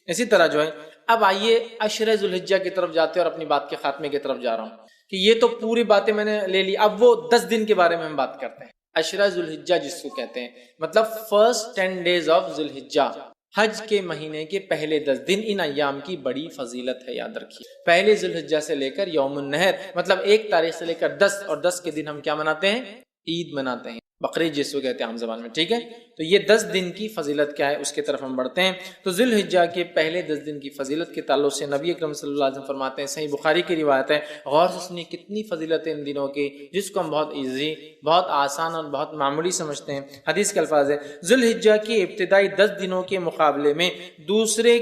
اسی طرح جو ہے اب آئیے عشرہ ذوالحجہ کی طرف جاتے ہیں اور اپنی بات کے خاتمے کی طرف جا رہا ہوں کہ یہ تو پوری باتیں میں نے لے لی، اب وہ 10 دن کے بارے میں ہم بات کرتے ہیں۔ عشرہ ذوالحجہ جس کو کہتے ہیں، مطلب فرسٹ 10 days آف ذوالحجہ، حج کے مہینے کے پہلے 10 دن، ان ایام کی بڑی فضیلت ہے، یاد رکھیے۔ پہلے ذوالحجہ سے لے کر یوم النحر، مطلب 1 تاریخ سے لے کر 10، اور 10 کے دن ہم کیا مناتے ہیں؟ عید مناتے ہیں، بقرعید جس کو کہتے ہیں عام زبان میں، ٹھیک ہے؟ تو یہ 10 دن کی فضیلت کیا ہے اس کی طرف ہم بڑھتے ہیں۔ تو ذوالحجہ کے پہلے 10 دن کی فضیلت کے تعلق سے نبی اکرم صلی اللہ علیہ وسلم فرماتے ہیں، صحیح بخاری کی روایت ہے، غور سے سنیے کتنی فضیلت ہے ان دنوں کی، جس کو ہم بہت ایزی، بہت آسان اور بہت معمولی سمجھتے ہیں۔ حدیث کے الفاظ ہے، ذوالحجہ کے ابتدائی 10 دنوں کے مقابلے میں دوسرے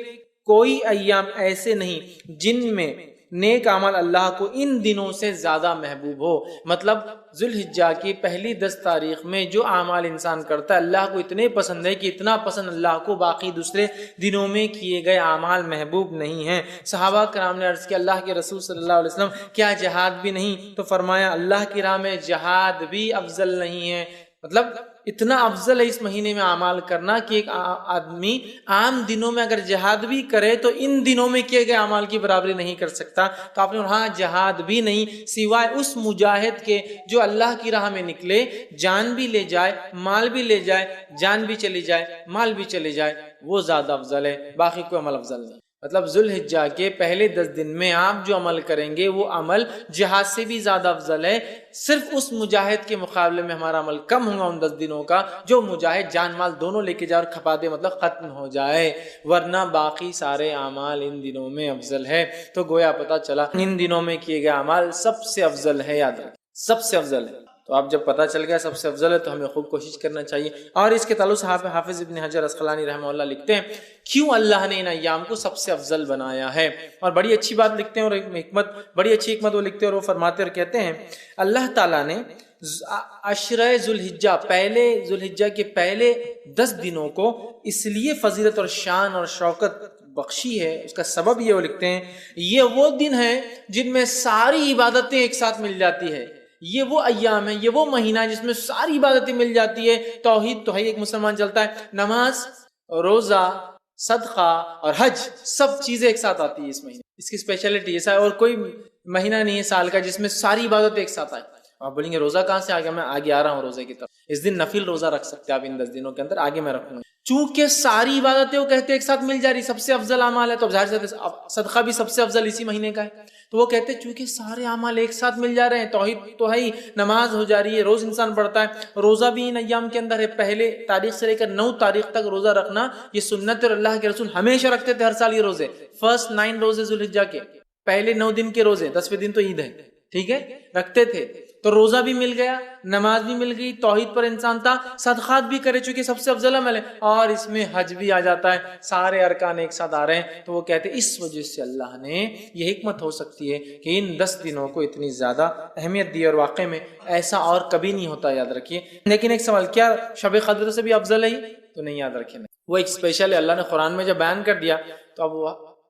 کوئی ایام ایسے نہیں جن میں نیک عمل اللہ کو ان دنوں سے زیادہ محبوب ہو۔ مطلب ذوالحجہ کی پہلی 10 تاریخ میں جو اعمال انسان کرتا ہے اللہ کو اتنے پسند ہے کہ اتنا پسند اللہ کو باقی دوسرے دنوں میں کیے گئے اعمال محبوب نہیں ہیں۔ صحابہ کرام نے عرض کیا، اللہ کے رسول صلی اللہ علیہ وسلم کیا جہاد بھی نہیں؟ تو فرمایا اللہ کی راہ میں جہاد بھی افضل نہیں ہے۔ مطلب اتنا افضل ہے اس مہینے میں اعمال کرنا کہ ایک آدمی عام دنوں میں اگر جہاد بھی کرے تو ان دنوں میں کیے گئے اعمال کی برابری نہیں کر سکتا۔ تو آپ نے ہاں جہاد بھی نہیں، سوائے اس مجاہد کے جو اللہ کی راہ میں نکلے، جان بھی لے جائے، مال بھی لے جائے، جان بھی چلی جائے، مال بھی چلی جائے، وہ زیادہ افضل ہے، باقی کوئی عمل افضل نہیں۔ مطلب ذوالحجہ کے پہلے 10 دن میں آپ جو عمل کریں گے وہ عمل جہاد سے بھی زیادہ افضل ہے۔ صرف اس مجاہد کے مقابلے میں ہمارا عمل کم ہوگا ان 10 دنوں کا جو مجاہد جان مال دونوں لے کے جائے اور کھپا دے، مطلب ختم ہو جائے، ورنہ باقی سارے اعمال ان دنوں میں افضل ہے۔ تو گویا پتہ چلا ان دنوں میں کیے گئے اعمال سب سے افضل ہے، یاد رکھیں سب سے افضل ہے۔ تو آپ جب پتہ چل گیا سب سے افضل ہے تو ہمیں خوب کوشش کرنا چاہیے۔ اور اس کے تعلق سے حافظ ابن حجر اسقلانی رحمہ اللہ لکھتے ہیں کیوں اللہ نے ان ایام کو سب سے افضل بنایا ہے، اور بڑی اچھی بات لکھتے ہیں، اور حکمت، بڑی اچھی حکمت وہ لکھتے ہیں، اور وہ فرماتے اور کہتے ہیں اللہ تعالیٰ نے عشرہ ذوالحجہ، پہلے ذوالحجہ کے پہلے 10 دنوں کو اس لیے فضیلت اور شان اور شوکت بخشی ہے، اس کا سبب یہ وہ لکھتے ہیں یہ وہ دن ہیں جن میں ساری عبادتیں ایک ساتھ مل جاتی ہے۔ یہ وہ ایام ہے، یہ وہ مہینہ ہے جس میں ساری عبادتیں مل جاتی ہے۔ توحید تو ہے، ایک مسلمان چلتا ہے، نماز، روزہ، صدقہ اور حج، سب چیزیں ایک ساتھ آتی ہے اس مہینے۔ اس کی اسپیشلٹی ایسا ہے، اور کوئی مہینہ نہیں ہے سال کا جس میں ساری عبادتیں ایک ساتھ آئے۔ آپ بولیں گے روزہ کہاں سے آ گیا؟ میں آگے آ رہا ہوں روزے کی طرف۔ اس دن نفل روزہ رکھ سکتے ہیں آپ ان 10 دنوں کے اندر، آگے میں رکھوں گا۔ چونکہ ساری عبادتیں وہ کہتے ہیں ایک ساتھ مل جا رہی، سب سے افضل اعمال ہے، تو ظاہر سے صدقہ بھی سب سے افضل اسی مہینے کا ہے۔ تو وہ کہتے ہیں چونکہ سارے اعمال ایک ساتھ مل جا رہے ہیں، توحید تو ہے ہی، نماز ہو جا رہی ہے، روز انسان پڑھتا ہے، روزہ بھی ان ایام کے اندر ہے۔ پہلے تاریخ سے لے کر 9 تاریخ تک روزہ رکھنا یہ سنت، اور اللہ کے رسول ہمیشہ رکھتے تھے ہر سال یہ روزے، فرسٹ 9 روزے ذوالحجہ کے، پہلے 9 دن کے روزے، 10ویں دن تو عید ہے، ٹھیک ہے، رکھتے تھے۔ تو روزہ بھی مل گیا، نماز بھی مل گئی، توحید پر انسان تھا، صدقات بھی کرے چونکہ سب سے افضل عمل ہے، اور اس میں حج بھی آ جاتا ہے، سارے ارکان ایک ساتھ آ رہے ہیں۔ تو وہ کہتے ہیں اس وجہ سے اللہ نے یہ حکمت ہو سکتی ہے کہ ان 10 دنوں کو اتنی زیادہ اہمیت دی، اور واقع میں ایسا اور کبھی نہیں ہوتا، یاد رکھیے۔ لیکن ایک سوال، کیا شب قدر سے بھی افضل ہے؟ تو نہیں، یاد رکھیں، وہ ایک اسپیشل ہے، اللہ نے قرآن میں جب بیان کر دیا تو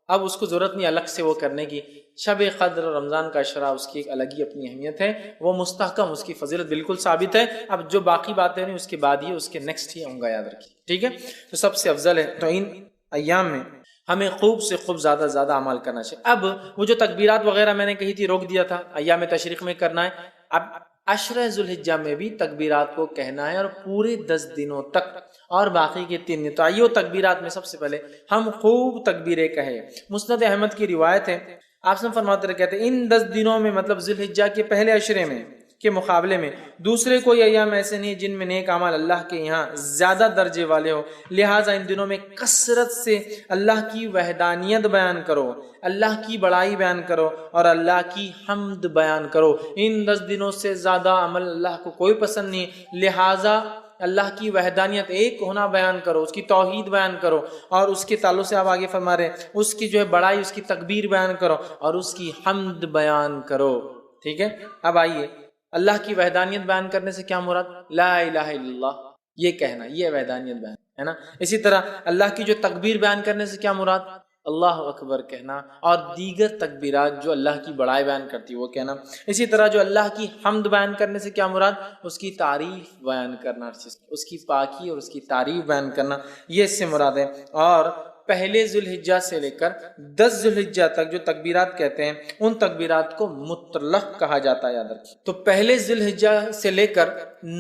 اب اس کو ضرورت نہیں الگ سے وہ کرنے کی۔ شب قدر رمضان کا عشرہ اس کی ایک الگ ہی اپنی اہمیت ہے، وہ مستحکم، اس کی فضیلت بالکل ثابت ہے۔ اب جو باقی باتیں نہیں اس کے بعد ہی اس کے نیکسٹ ہی ہوں گا، یاد رکھیے، ٹھیک ہے۔ تو سب سے افضل ہے، تو ان ایام میں ہمیں خوب سے خوب زیادہ زیادہ عمل کرنا چاہیے۔ اب وہ جو تکبیرات وغیرہ میں نے کہی تھی روک دیا تھا، ایام تشریق میں کرنا ہے، اب عشرہ ذوالحجہ میں بھی تکبیرات کو کہنا ہے، اور پورے 10 دنوں تک، اور باقی کے 3 دن۔ تو آئیے وہ تکبیرات میں سب سے پہلے ہم خوب تکبیریں کہیں۔ مسند احمد کی روایت ہے، آپ سے فرماتے رہے، کہتے ہیں ان 10 دنوں میں، مطلب ذوالحجہ کے پہلے عشرے میں کے مقابلے میں دوسرے کوئی ایام ایسے نہیں جن میں نیک اعمال اللہ کے یہاں زیادہ درجے والے ہو، لہٰذا ان دنوں میں کثرت سے اللہ کی وحدانیت بیان کرو، اللہ کی بڑائی بیان کرو، اور اللہ کی حمد بیان کرو۔ ان 10 دنوں سے زیادہ عمل اللہ کو کوئی پسند نہیں، لہٰذا اللہ کی وحدانیت، ایک ہونا بیان کرو، اس کی توحید بیان کرو، اور اس کے تعلق سے آپ آگے فرما رہے ہیں اس کی جو ہے بڑائی، اس کی تکبیر بیان کرو، اور اس کی حمد بیان کرو، ٹھیک ہے۔ اب آئیے اللہ کی وحدانیت بیان کرنے سے کیا مراد؟ لا الہ الا اللہ، یہ کہنا، یہ وحدانیت بیان ہے نا۔ اسی طرح اللہ کی جو تکبیر بیان کرنے سے کیا مراد؟ اللہ اکبر کہنا، اور دیگر تکبیرات جو اللہ کی بڑائی بیان کرتی ہے وہ کہنا۔ اسی طرح جو اللہ کی حمد بیان کرنے سے کیا مراد؟ اس کی تعریف بیان کرنا، اس کی پاکی اور اس کی تعریف بیان کرنا، یہ اس سے مراد ہے۔ اور پہلے ذوالحجہ سے لے کر 10 ذوالحجہ تک جو تکبیرات کہتے ہیں ان تکبیرات کو مطلق کہا جاتا ہے، یاد رکھیے۔ تو پہلے ذوالحجہ سے لے کر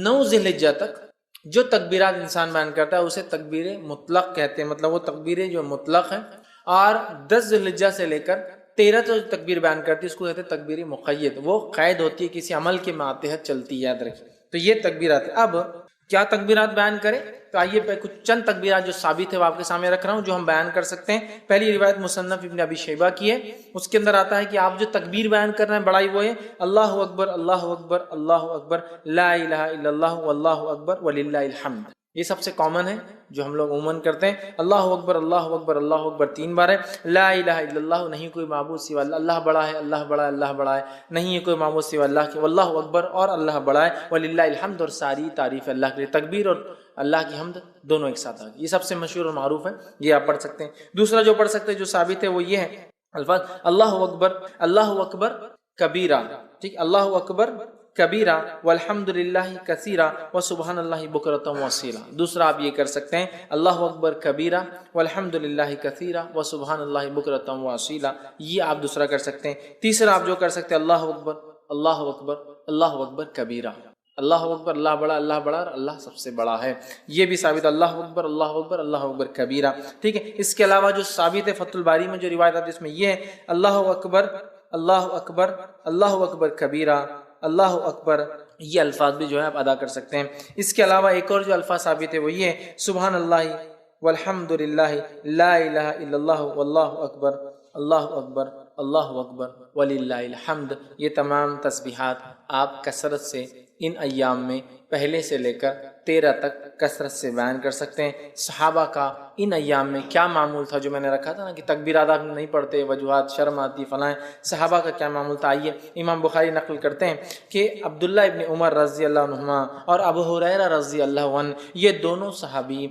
9 ذوالحجہ تک جو تکبیرات انسان بیان کرتا ہے اسے تکبیر مطلق کہتے ہیں، مطلب وہ تکبیریں جو مطلق ہیں۔ اور 10 ذوالحجہ سے لے کر 13 جو تکبیر بیان کرتی ہے اس کو کہتے ہیں تکبیر مقید، وہ قید ہوتی ہے، کسی عمل کے ماتحت چلتی ہے، یاد رکھیے۔ تو یہ تکبیرات ہے۔ اب کیا تکبیرات بیان کریں؟ تو آئیے کچھ چند تکبیرات جو ثابت ہے وہ آپ کے سامنے رکھ رہا ہوں، جو ہم بیان کر سکتے ہیں۔ پہلی روایت مصنف ابن ابی شیبہ کی ہے، اس کے اندر آتا ہے کہ آپ جو تکبیر بیان کر رہے ہیں بڑائی وہ ہے اللہ اکبر اللہ اکبر اللہ اکبر لا الہ الا اللہ واللہ اکبر وللہ الحمد۔ یہ سب سے کامن ہے جو ہم لوگ عموماً کرتے ہیں۔ اللہ اکبر اللہ اکبر اللہ اکبر 3 بار ہے۔ لا الہ الا اللہ، نہیں کوئی معبود سوا اللہ، اللہ بڑا ہے اللہ بڑا ہے اللہ بڑا ہے، نہیں ہے کوئی معبود سوا اللہ کے، واللہ اکبر اور اللہ بڑا ہے، وللہ الحمد اور ساری تعریف اللہ کے لیے۔ تکبیر اور اللہ کی حمد دونوں ایک ساتھ آ گئی، یہ سب سے مشہور اور معروف ہے، یہ آپ پڑھ سکتے ہیں۔ دوسرا جو پڑھ سکتے ہیں جو ثابت ہے وہ یہ ہے الفاظ اللہ اکبر کبیرہ، ٹھیک، اللہ اکبر کبیرہ والحمد للہ کثیرہ وسبحان اللہ بکرۃ واصیلا۔ دوسرا آپ یہ کر سکتے ہیں اللہ اکبر کبیرہ والحمد للہ کثیرہ وسبحان اللہ بکرۃ واصیلا، یہ آپ دوسرا کر سکتے ہیں۔ تیسرا آپ جو کر سکتے ہیں اللہ اکبر کبیرہ، اللہ اکبر اللہ بڑا اور اللہ سب سے بڑا ہے، یہ بھی ثابت اللہ اکبر کبیرہ، ٹھیک ہے۔ اس کے علاوہ جو ثابت ہے فتح الباری میں جو روایت آتی ہے اس میں یہ ہے اللہ اکبر کبیرہ اللہ اکبر، یہ الفاظ بھی جو ہے آپ ادا کر سکتے ہیں۔ اس کے علاوہ ایک اور جو الفاظ ثابت ہے وہ یہ ہے سبحان اللہ والحمد للہ لا الہ الا اللہ واللہ اکبر وللہ الحمد۔ یہ تمام تسبیحات آپ کثرت سے ان ایام میں پہلے سے لے کر 13 تک کثرت سے بیان کر سکتے ہیں۔ صحابہ کا ان ایام میں کیا معمول تھا، جو میں نے رکھا تھا نا کہ تکبیرات آپ نہیں پڑھتے، وجوہات شرم آتی فلاں، صحابہ کا کیا معمول تھا؟ آئیے امام بخاری نقل کرتے ہیں کہ عبداللہ ابن عمر رضی اللہ عنہما اور ابو ہریرہ رضی اللہ عنہ، یہ دونوں صحابی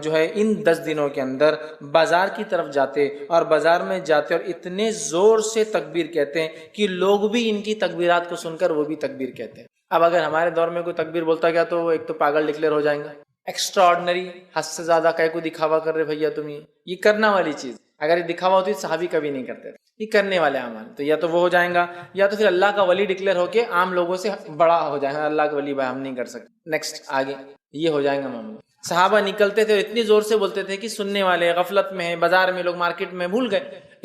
جو ہے ان 10 دنوں کے اندر بازار کی طرف جاتے اور بازار میں جاتے اور اتنے زور سے تکبیر کہتے ہیں کہ لوگ بھی ان کی تکبیرات کو سن کر وہ بھی تکبیر کہتے ہیں۔ اب اگر ہمارے دور میں کوئی تکبیر بولتا گیا تو وہ ایک تو پاگل ڈکلیئر ہو جائیں گا، ایکسٹرا آرڈنری، حد سے زیادہ کہیں کو دکھاوا کر رہے بھیا تم، یہ کرنا والی چیز، اگر یہ دکھاوا ہوتی تو صحابی کبھی نہیں کرتے، یہ کرنے والے اعمال، تو یا تو وہ ہو جائیں گا یا تو پھر اللہ کا ولی ڈکلیئر ہو کے عام لوگوں سے بڑا ہو جائیں گا، اللہ کا ولی بھائی ہم نہیں کر سکتے، نیکسٹ آگے یہ ہو جائیں گا معاملہ۔ صحابہ نکلتے تھے اور اتنی زور سے بولتے تھے کہ سننے والے غفلت میں ہیں، بازار میں لوگ مارکیٹ میں بھول گئے،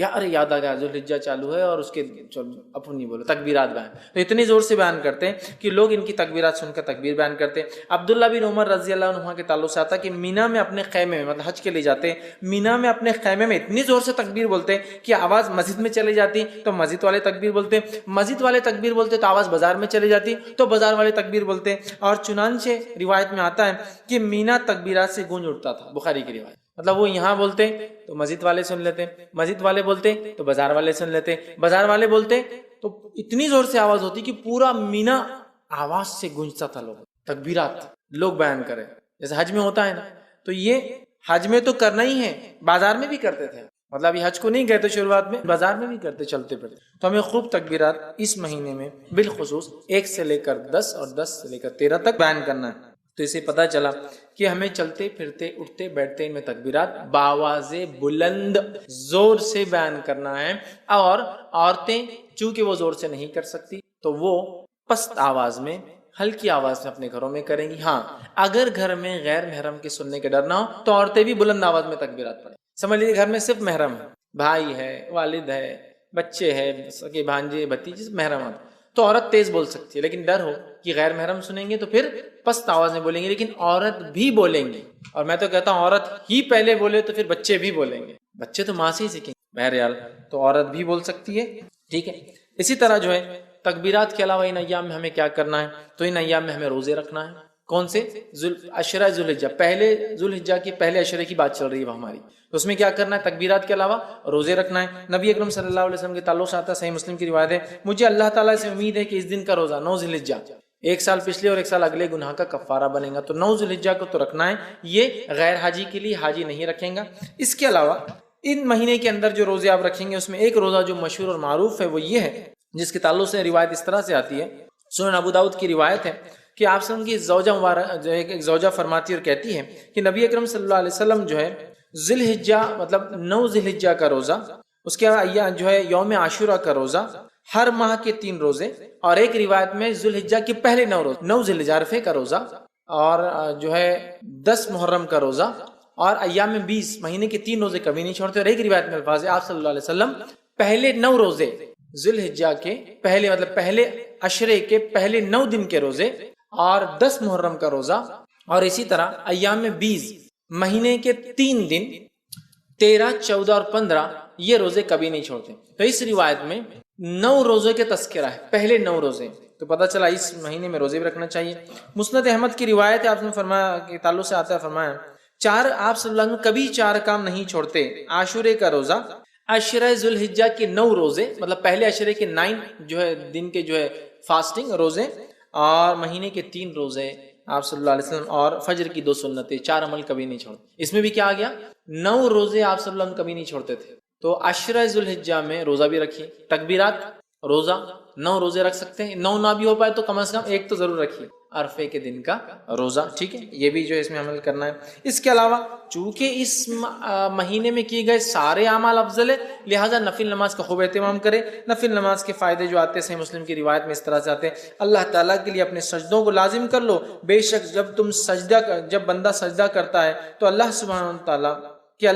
ارے یاد آ گیا ذوالحجہ چالو ہے اور اس کے اپن نہیں بولو تکبیرات بیان، تو اتنی زور سے بیان کرتے ہیں کہ لوگ ان کی تکبیرات سن کر تکبیر بیان کرتے ہیں۔ عبداللہ بن عمر رضی اللہ عنہ کے تعلق سے آتا کہ مینا میں اپنے خیمے میں، مطلب حج کے لیے جاتے، مینا میں اپنے خیمے میں اتنی زور سے تکبیر بولتے کہ آواز مسجد میں چلی جاتی تو مسجد والے تکبیر بولتے، مسجد والے تکبیر بولتے تو آواز بازار میں چلی جاتی تو بازار والے تکبیر بولتے، اور چنانچہ روایت میں آتا ہے کہ مینا تکبیرات سے گونج اٹھتا تھا، بخاری کی روایت، مطلب وہ یہاں بولتے تو مسجد والے سن لیتے، مسجد والے بولتے تو بازار والے سن لیتے، بازار والے بولتے تو اتنی زور سے آواز ہوتی کہ پورا مینا آواز سے گونجتا تھا، لوگ تکبیرات لوگ بیان کرے، جیسے حج میں ہوتا ہے نا، تو یہ حج میں تو کرنا ہی ہے، بازار میں بھی کرتے تھے، مطلب یہ حج کو نہیں کہتے شروعات میں، بازار میں بھی کرتے چلتے پھرتے، تو ہمیں خوب تکبیرات اس مہینے میں بالخصوص 1 سے لے کر 10 اور 10 سے لے کر 13 تک بیان کرنا ہے۔ تو اسے پتہ چلا کہ ہمیں چلتے پھرتے اٹھتے بیٹھتے ان میں تکبیرات باواز بلند زور سے بیان کرنا ہے، اور عورتیں چونکہ وہ زور سے نہیں کر سکتی تو وہ پست آواز میں ہلکی آواز میں اپنے گھروں میں کریں گی۔ ہاں اگر گھر میں غیر محرم کے سننے کے ڈر نہ ہو تو عورتیں بھی بلند آواز میں تکبیرات پڑھیں۔ سمجھ لیجیے گھر میں صرف محرم ہے، بھائی ہے، والد ہے، بچے ہے، سگے بھانجے بھتیجے محرم ہے تو عورت تیز بول سکتی ہے، لیکن ڈر ہو کہ غیر محرم سنیں گے تو پھر پست آواز میں بولیں گے، لیکن عورت بھی بولیں گی، اور میں تو کہتا ہوں عورت ہی پہلے بولے تو پھر بچے بھی بولیں گے، بچے تو ماں سے ہی سیکھیں گے، بہرحال تو عورت بھی بول سکتی ہے، ٹھیک ہے۔ اسی طرح جو ہے تکبیرات کے علاوہ ان ایام میں ہمیں کیا کرنا ہے، تو ان ایام میں ہمیں روزے رکھنا ہے۔ کون سے؟ عشرہ ذوالحجہ، پہلے ذوالحجہ کی پہلے عشرے کی بات چل رہی ہے ہماری، تو اس میں کیا کرنا ہے؟ تکبیرات کے علاوہ روزے رکھنا ہے۔ نبی اکرم صلی اللہ علیہ وسلم کے تعلق سے آتا ہے، صحیح مسلم کی روایت ہے، مجھے اللہ تعالیٰ سے امید ہے کہ اس دن کا روزہ 9 ذوالحجہ، 1 سال پچھلے اور 1 سال اگلے گناہ کا کفارہ بنے گا، تو 9 ذوالحجہ کو تو رکھنا ہے، یہ غیر حاجی کے لیے، حاجی نہیں رکھیں گا۔ اس کے علاوہ ان مہینے کے اندر جو روزے آپ رکھیں گے اس میں ایک روزہ جو مشہور اور معروف ہے وہ یہ ہے، جس کے تعلق سے روایت اس طرح سے آتی ہے، سنن ابو داؤد کی روایت ہے کہ آپ سے ان کی زوجہ مبارک جو ایک زوجہ فرماتی اور کہتی ہے کہ نبی اکرم صلی اللہ علیہ وسلم جو ہے ذی الحجہ مطلب 9 ذی الحجہ کا روزہ، اس کے بعد جو ہے یوم عاشورہ کا روزہ، ہر ماہ کے 3 روزے، اور ایک روایت میں ذی الحجہ کے پہلے 9 روزے، 9 ذی الحجہ عرفے کا روزہ، اور جو ہے 10 محرم کا روزہ، اور ایام 20 مہینے کے 3 روزے کبھی نہیں چھوڑتے۔ اور ایک روایت میں الفاظ ہے آپ صلی اللہ علیہ وسلم پہلے 9 روزے ذی الحجہ کے پہلے مطلب پہلے عشرے کے پہلے 9 دن کے روزے اور 10 محرم کا روزہ، اور اسی طرح ایام 20 مہینے کے 3 دن 13، 14 اور 15 یہ روزے کبھی نہیں چھوڑتے۔ تو اس روایت میں 9 روزے کے تذکرہ ہے، پہلے 9 روزے، تو پتہ چلا اس مہینے میں روزے بھی رکھنا چاہیے۔ مسند احمد کی روایت ہے، آپ نے فرمایا کہ تعلق سے آتا ہے، فرمایا آپ صلی اللہ علیہ وسلم کبھی 4 کام نہیں چھوڑتے: عاشورے کا روزہ، عشرہ ذی الحجہ کے 9 روزے مطلب پہلے عشرے کے 9 جو ہے دن کے جو ہے فاسٹنگ روزے، اور مہینے کے 3 روزے آپ صلی اللہ علیہ وسلم، اور فجر کی 2 سنتیں، 4 عمل کبھی نہیں چھوڑتے۔ اس میں بھی کیا آ گیا؟ 9 روزے آپ صلی اللہ علیہ وسلم کبھی نہیں چھوڑتے تھے۔ تو عشرہ ذی الحجہ میں روزہ بھی رکھیے، تکبیرات روزہ 9 روزے رکھ سکتے ہیں، 9 نہ بھی ہو پائے تو کم از کم ایک تو ضرور رکھیے، عرفے کے دن کا روزہ، ٹھیک ہے، یہ بھی جو ہے اس میں عمل کرنا ہے۔ اس کے علاوہ چونکہ اس مہینے میں کیے گئے سارے اعمال افضل ہے، لہٰذا نفل نماز کا خوب اہتمام کرے۔ نفل نماز کے فائدے جو آتے ہیں صحیح مسلم کی روایت میں اس طرح سے آتے ہیں: اللہ تعالیٰ کے لیے اپنے سجدوں کو لازم کر لو، بے شک جب بندہ سجدہ کرتا ہے تو اللہ سبحانہ تعالیٰ کہ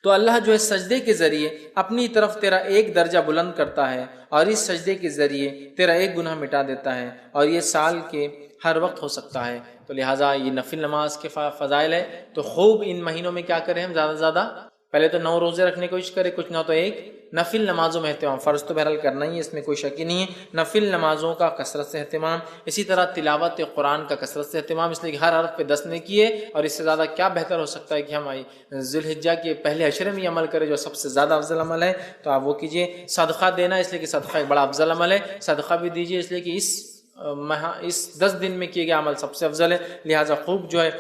اللہ جو ہے سجدے کے ذریعے اپنی طرف تیرا ایک درجہ بلند کرتا ہے، اور اس سجدے کے ذریعے تیرا ایک گناہ مٹا دیتا ہے، اور یہ سال کے ہر وقت ہو سکتا ہے۔ تو لہٰذا یہ نفل نماز کے فضائل ہے، تو خوب ان مہینوں میں کیا کریں ہم زیادہ سے زیادہ، پہلے تو 9 روزے رکھنے کی کوشش کرے، کچھ نہ تو ایک نفل نمازوں میں اہتمام، فرض تو بہرحال کرنا ہی ہے، اس میں کوئی شک ہی نہیں ہے، نفل نمازوں کا کثرت سے اہتمام، اسی طرح تلاوت قرآن کا کثرت سے اہتمام، اس لیے کہ ہر حرف پہ 10 نیکی ہے، اور اس سے زیادہ کیا بہتر ہو سکتا ہے کہ ہم ذی الحجہ کے پہلے عشرے میں عمل کریں جو سب سے زیادہ افضل عمل ہے، تو آپ وہ کیجئے۔ صدقہ دینا، اس لیے کہ صدقہ ایک بڑا افضل عمل ہے، صدقہ بھی دیجئے، اس لیے کہ اس 10 دن میں کیے گئے عمل سب سے افضل ہے، لہٰذا خوب جو ہے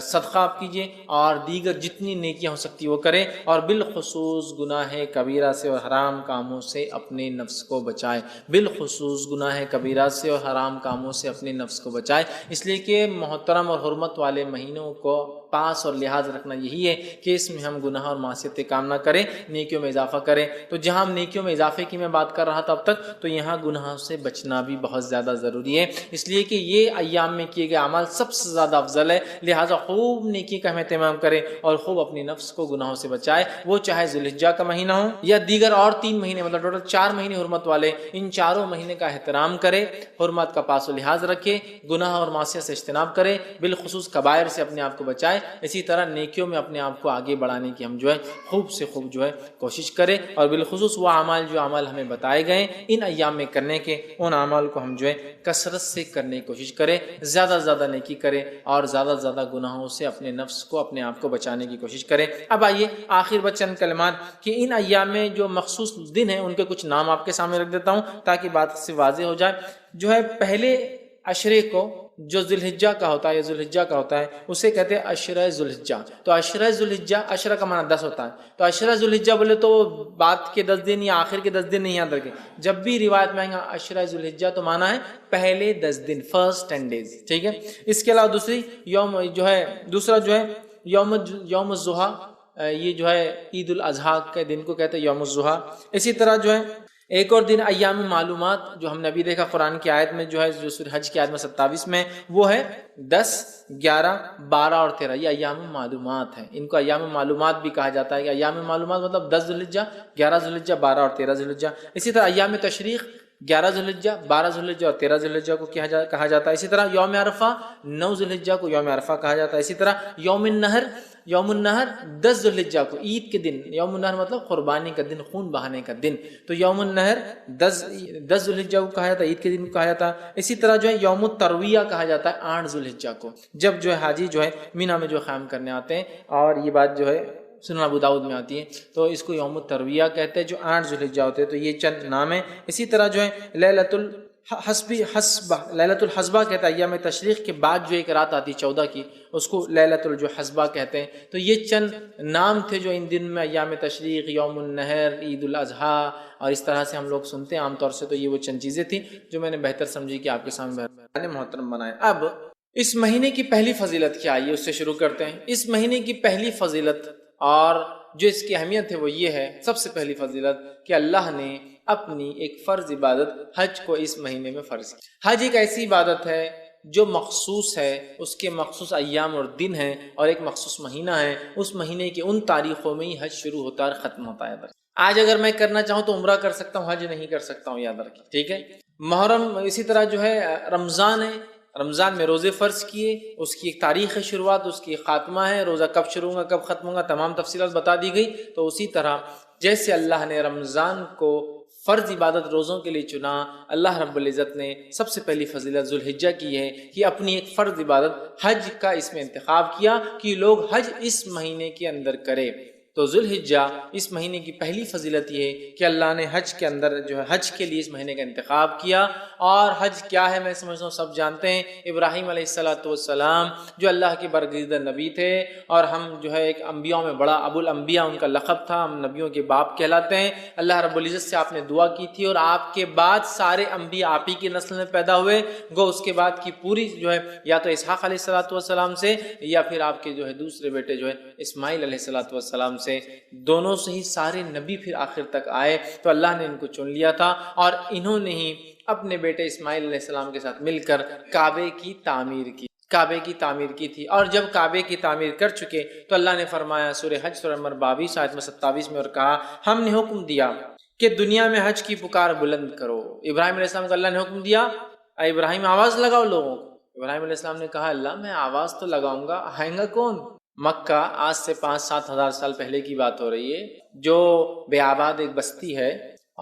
صدقہ آپ کیجئے، اور دیگر جتنی نیکیاں ہو سکتی وہ کریں، اور بالخصوص گناہ کبیرہ سے اور حرام کاموں سے اپنے نفس کو بچائے، بالخصوص گناہ کبیرہ سے اور حرام کاموں سے اپنے نفس کو بچائے، اس لیے کہ محترم اور حرمت والے مہینوں کو پاس اور لحاظ رکھنا یہی ہے کہ اس میں ہم گناہ اور معصیتیں کام نہ کریں، نیکیوں میں اضافہ کریں۔ تو جہاں ہم نیکیوں میں اضافے کی میں بات کر رہا تھا اب تک، تو یہاں گناہوں سے بچنا بھی بہت زیادہ ضروری ہے، اس لیے کہ یہ ایام میں کیے گئے اعمال سب سے زیادہ افضل ہے، لہٰذا خوب نیکی کا ہم اہتمام کریں، اور خوب اپنی نفس کو گناہوں سے بچائے، وہ چاہے ذی الحجہ کا مہینہ ہو یا دیگر اور 3 مہینے، مطلب ٹوٹل 4 مہینے حرمت والے، ان چاروں مہینے کا احترام کرے، حرمت کا پاس و لحاظ رکھے، گناہ اور معصیت سے اجتناب کرے، بالخصوص کبائر سے اپنے آپ کو بچائے، اسی طرح نیکیوں میں اپنے آپ کو آگے بڑھانے کی ہم جو ہے خوب سے خوب جو ہے کوشش کریں، اور بالخصوص وہ اعمال جو اعمال ہمیں بتائے گئے ان ایام میں کرنے کے، ان اعمال کو ہم جو ہے کثرت سے کرنے کی کوشش کریں، زیادہ سے زیادہ نیکی کریں، اور زیادہ سے زیادہ گناہوں سے اپنے نفس کو اپنے آپ کو بچانے کی کوشش کریں۔ اب آئیے آخر میں چند کلمات کہ ان ایام میں جو مخصوص دن ہیں ان کے کچھ نام آپ کے سامنے رکھ دیتا ہوں تاکہ بات سے واضح ہو جائے۔ جو ہے پہلے عشرے کو جو ذی الحجہ کا ہوتا ہے یا ذی الحجہ کا ہوتا ہے اسے کہتے ہیں عشرہ ذی الحجہ۔ تو عشرہ ذی الحجہ، عشرہ کا معنی 10 ہوتا ہے، تو عشرہ ذی الحجہ بولے تو بعد کے 10 دن یا آخر کے 10 دن نہیں یاد رکھیں، جب بھی روایت میں آئیں گا عشرہ ذی الحجہ تو معنی ہے پہلے 10 دن، فرسٹ 10 days، ٹھیک ہے۔ اس کے علاوہ دوسرا جو ہے یوم الضحیٰ، یہ جو ہے عید الاضحیٰ کے دن کو کہتے ہیں یوم الضحیٰ۔ اسی طرح جو ہے ایک اور دن ایام معلومات، جو ہم نے ابھی دیکھا قرآن کی آیت میں جو ہے، جو سورہ حج کی آیت میں 27 میں، وہ ہے 10، 11، 12 اور 13، یہ ایام معلومات ہیں، ان کو ایام معلومات بھی کہا جاتا ہے کہ ایام معلومات مطلب 10 ذی الحجہ، 11 ذی الحجہ، 12 اور 13 ذی الحجہ۔ اسی طرح ایام تشریق 11 ذی الحجہ، 12 ذی الحجہ اور 13 ذی الحجہ کو کہا جاتا ہے۔ اسی طرح یوم عرفہ 9 ذی الحجہ کو یوم عرفہ کہا جاتا ہے۔ اسی طرح یوم النہر 10 ذی الحجہ کو، عید کے دن، یوم النہر مطلب قربانی کا دن، خون بہانے کا دن، تو یوم النہر 10 ذی الحجہ کو کہا جاتا ہے، عید کے دن کو کہا جاتا ہے۔ اسی طرح جو ہے یوم الترویہ کہا جاتا ہے 8 ذی الحجہ کو، جب جو ہے حاجی جو ہے مینا میں جو قیام کرنے آتے ہیں، اور یہ بات جو ہے سنن ابو داؤد میں آتی ہے، تو اس کو یوم الترویہ کہتے ہیں، جو 8 ذی الحجہ ہوتے ہیں، تو یہ چند نام ہیں۔ اسی طرح جو ہے لیلۃ الحسبہ کہتا ہے، ایام تشریق کے بعد جو ایک رات آتی 14 کی، اس کو لیلۃ الحسبہ کہتے ہیں۔ تو یہ چند نام تھے جو ان دن میں ایام تشریق، یوم النہر، عید الاضحیٰ، اور اس طرح سے ہم لوگ سنتے ہیں عام طور سے، تو یہ وہ چند چیزیں تھیں جو میں نے بہتر سمجھی کہ آپ کے سامنے محترم بنائے۔ اب اس مہینے کی پہلی فضیلت کیا ہے، اس سے شروع کرتے ہیں۔ اس مہینے کی پہلی فضیلت اور جو اس کی اہمیت ہے وہ یہ ہے، سب سے پہلی فضیلت کہ اللہ نے اپنی ایک فرض عبادت حج کو اس مہینے میں فرض کی۔ حج ایک ایسی عبادت ہے جو مخصوص ہے، اس کے مخصوص ایام اور دن ہیں، اور ایک مخصوص مہینہ ہے، اس مہینے کی ان تاریخوں میں ہی حج شروع ہوتا ہے اور ختم ہوتا ہے۔ آج اگر میں کرنا چاہوں تو عمرہ کر سکتا ہوں، حج نہیں کر سکتا ہوں، یاد رکھیں، ٹھیک ہے۔ محرم اسی طرح جو ہے رمضان ہے، رمضان میں روزے فرض کیے، اس کی ایک تاریخ ہے شروعات، اس کی ایک خاتمہ ہے، روزہ کب شروع ہوگا کب ختم ہوگا تمام تفصیلات بتا دی گئی۔ تو اسی طرح جیسے اللہ نے رمضان کو فرض عبادت روزوں کے لیے چنا، اللہ رب العزت نے سب سے پہلی فضیلت ذوالحجہ کی ہے کہ اپنی ایک فرض عبادت حج کا اس میں انتخاب کیا کہ لوگ حج اس مہینے کے اندر کرے۔ تو ذوالحجہ اس مہینے کی پہلی فضیلت یہ ہے کہ اللہ نے حج کے اندر جو ہے حج کے لیے اس مہینے کا انتخاب کیا۔ اور حج کیا ہے میں سمجھتا ہوں سب جانتے ہیں، ابراہیم علیہ السلام جو اللہ کے برگزیدہ نبی تھے، اور ہم جو ہے ایک انبیاء میں بڑا ابو الانبیاء ان کا لقب تھا، ہم نبیوں کے باپ کہلاتے ہیں۔ اللہ رب العزت سے آپ نے دعا کی تھی اور آپ کے بعد سارے انبیاء آپ ہی کی نسل میں پیدا ہوئے، گو اس کے بعد کی پوری جو ہے یا تو اسحاق علیہ السلام سے یا پھر آپ کے جو ہے دوسرے بیٹے جو ہے اسماعیل علیہ السلام سے، دونوں سے ہی سارے نبی پھر آخر تک آئے۔ تو اللہ نے ان کو چن لیا تھا اور انہوں نے ہی اپنے بیٹے اسماعیل علیہ السلام کے ساتھ مل کر کعبے کی تعمیر کی تھی۔ اور جب کعبے کی تعمیر کر چکے تو اللہ نے فرمایا سورہ حج سورہ نمبر 22 آیت میں 27 میں، اور کہا ہم نے حکم دیا کہ دنیا میں حج کی پکار بلند کرو۔ ابراہیم علیہ السلام کو اللہ نے حکم دیا، اے ابراہیم آواز لگاؤ لوگوں کو۔ ابراہیم علیہ السلام نے کہا اللہ میں آواز تو لگاؤں گا، آئیں گا کون؟ مکہ آج سے 5-7 ہزار سال پہلے کی بات ہو رہی ہے، جو بے آباد ایک بستی ہے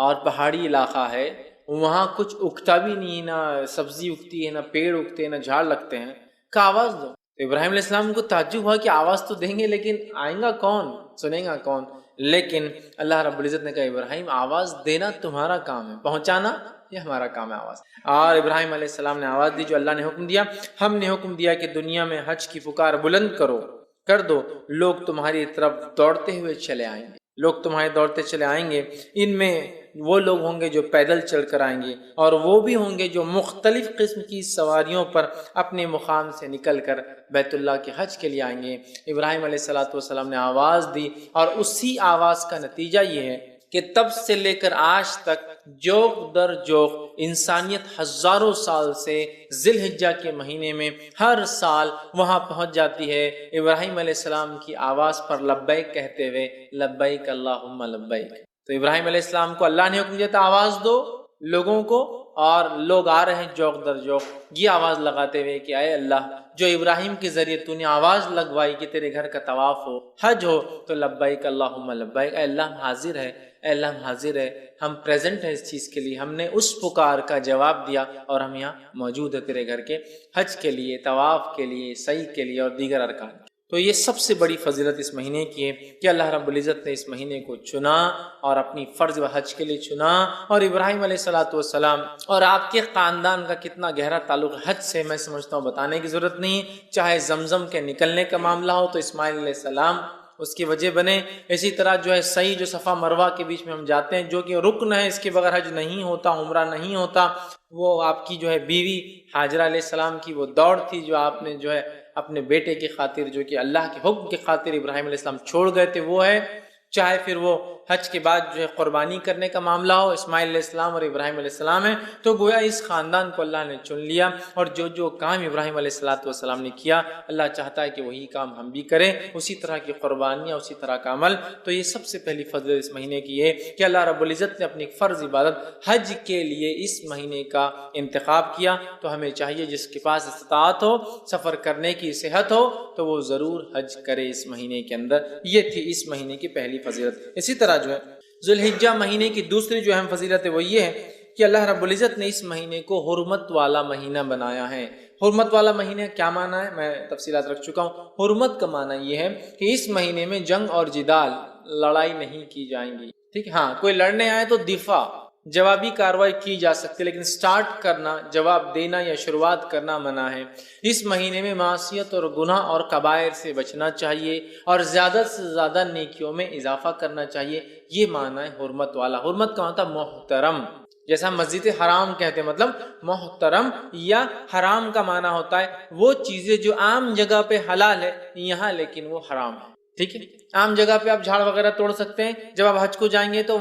اور پہاڑی علاقہ ہے، وہاں کچھ اگتا بھی نہیں، نہ سبزی اگتی ہے، نہ پیڑ اگتے ہیں، نہ جھاڑ لگتے ہیں، کہ آواز دو۔ تو ابراہیم علیہ السلام کو تعجب ہوا کہ آواز تو دیں گے لیکن آئیں گا کون، سنیں گا کون؟ لیکن اللہ رب العزت نے کہا ابراہیم آواز دینا تمہارا کام ہے، پہنچانا یہ ہمارا کام ہے آواز۔ اور ابراہیم علیہ السلام نے آواز دی جو اللہ نے حکم دیا۔ ہم نے حکم دیا کہ دنیا میں حج کی پکار بلند کر دو، لوگ تمہاری طرف دوڑتے ہوئے چلے آئیں گے، لوگ تمہارے دوڑتے چلے آئیں گے۔ ان میں وہ لوگ ہوں گے جو پیدل چل کر آئیں گے، اور وہ بھی ہوں گے جو مختلف قسم کی سواریوں پر اپنے مقام سے نکل کر بیت اللہ کے حج کے لیے آئیں گے۔ ابراہیم علیہ السلام نے آواز دی، اور اسی آواز کا نتیجہ یہ ہے کہ تب سے لے کر آج تک جوق در جوق انسانیت ہزاروں سال سے ذی الحجہ کے مہینے میں ہر سال وہاں پہنچ جاتی ہے ابراہیم علیہ السلام کی آواز پر لبیک کہتے ہوئے، لبیک اللہم لبیک۔ تو ابراہیم علیہ السلام کو اللہ نے حکم دیا تھا آواز دو لوگوں کو، اور لوگ آ رہے ہیں جوق در جوق یہ آواز لگاتے ہوئے کہ اے اللہ جو ابراہیم کے ذریعے تو نے آواز لگوائی کہ تیرے گھر کا طواف ہو، حج ہو، تو لبیک اللہم لبیک، اے اللہ ہم حاضر ہے، اے اللہ ہم حاضر ہے، ہم پریزنٹ ہیں اس چیز کے لیے، ہم نے اس پکار کا جواب دیا اور ہم یہاں موجود ہے تیرے گھر کے حج کے لیے، طواف کے لیے، سعی کے لیے اور دیگر ارکان۔ تو یہ سب سے بڑی فضیلت اس مہینے کی ہے کہ اللہ رب العزت نے اس مہینے کو چنا اور اپنی فرض و حج کے لیے چنا۔ اور ابراہیم علیہ السلام اور آپ کے خاندان کا کتنا گہرا تعلق حج سے میں سمجھتا ہوں بتانے کی ضرورت نہیں، چاہے زمزم کے نکلنے کا معاملہ ہو تو اسماعیل علیہ السلام اس کی وجہ بنے، اسی طرح جو ہے سعی جو صفا مروہ کے بیچ میں ہم جاتے ہیں جو کہ رکن ہے، اس کے بغیر حج نہیں ہوتا، عمرہ نہیں ہوتا، وہ آپ کی جو ہے بیوی ہاجرہ علیہ السلام کی وہ دوڑ تھی جو آپ نے جو ہے اپنے بیٹے کی خاطر، جو کہ اللہ کے حکم کی خاطر ابراہیم علیہ السلام چھوڑ گئے تھے، وہ ہے۔ چاہے پھر وہ حج کے بعد جو ہے قربانی کرنے کا معاملہ ہو، اسماعیل علیہ السلام اور ابراہیم علیہ السلام ہے، تو گویا اس خاندان کو اللہ نے چن لیا، اور جو کام ابراہیم علیہ السلام نے کیا اللہ چاہتا ہے کہ وہی کام ہم بھی کریں، اسی طرح کی قربانیاں، اسی طرح کا عمل۔ تو یہ سب سے پہلی فضل اس مہینے کی ہے کہ اللہ رب العزت نے اپنی فرض عبادت حج کے لیے اس مہینے کا انتخاب کیا۔ تو ہمیں چاہیے جس کے پاس استطاعت ہو، سفر کرنے کی صحت ہو، تو وہ ضرور حج کرے اس مہینے کے اندر۔ یہ تھی اس مہینے کی پہلی فضیلت۔ اسی طرح جو ہے ذوالحجہ مہینے کی دوسری جو اہم فضیلت ہے وہ یہ ہے کہ اللہ رب العزت نے اس مہینے کو حرمت والا مہینہ بنایا ہے۔ حرمت والا مہینہ کیا معنی ہے میں تفصیلات رکھ چکا ہوں۔ حرمت کا معنی یہ ہے کہ اس مہینے میں جنگ اور جدال، لڑائی نہیں کی جائیں گی، ٹھیک، ہاں کوئی لڑنے آئے تو دفاع، جوابی کارروائی کی جا سکتی، لیکن سٹارٹ کرنا، جواب دینا یا شروعات کرنا منع ہے۔ اس مہینے میں معصیت اور گناہ اور کبائر سے بچنا چاہیے اور زیادہ سے زیادہ نیکیوں میں اضافہ کرنا چاہیے، یہ معنی ہے حرمت والا۔ حرمت کا مطلب محترم، جیسا مسجد حرام کہتے ہیں، مطلب محترم، یا حرام کا معنی ہوتا ہے وہ چیزیں جو عام جگہ پہ حلال ہے یہاں لیکن وہ حرام ہے، ٹھیک ہے، عام جگہ پہ آپ جھاڑ وغیرہ توڑ سکتے ہیں، جب آپ حج کو جائیں گے تو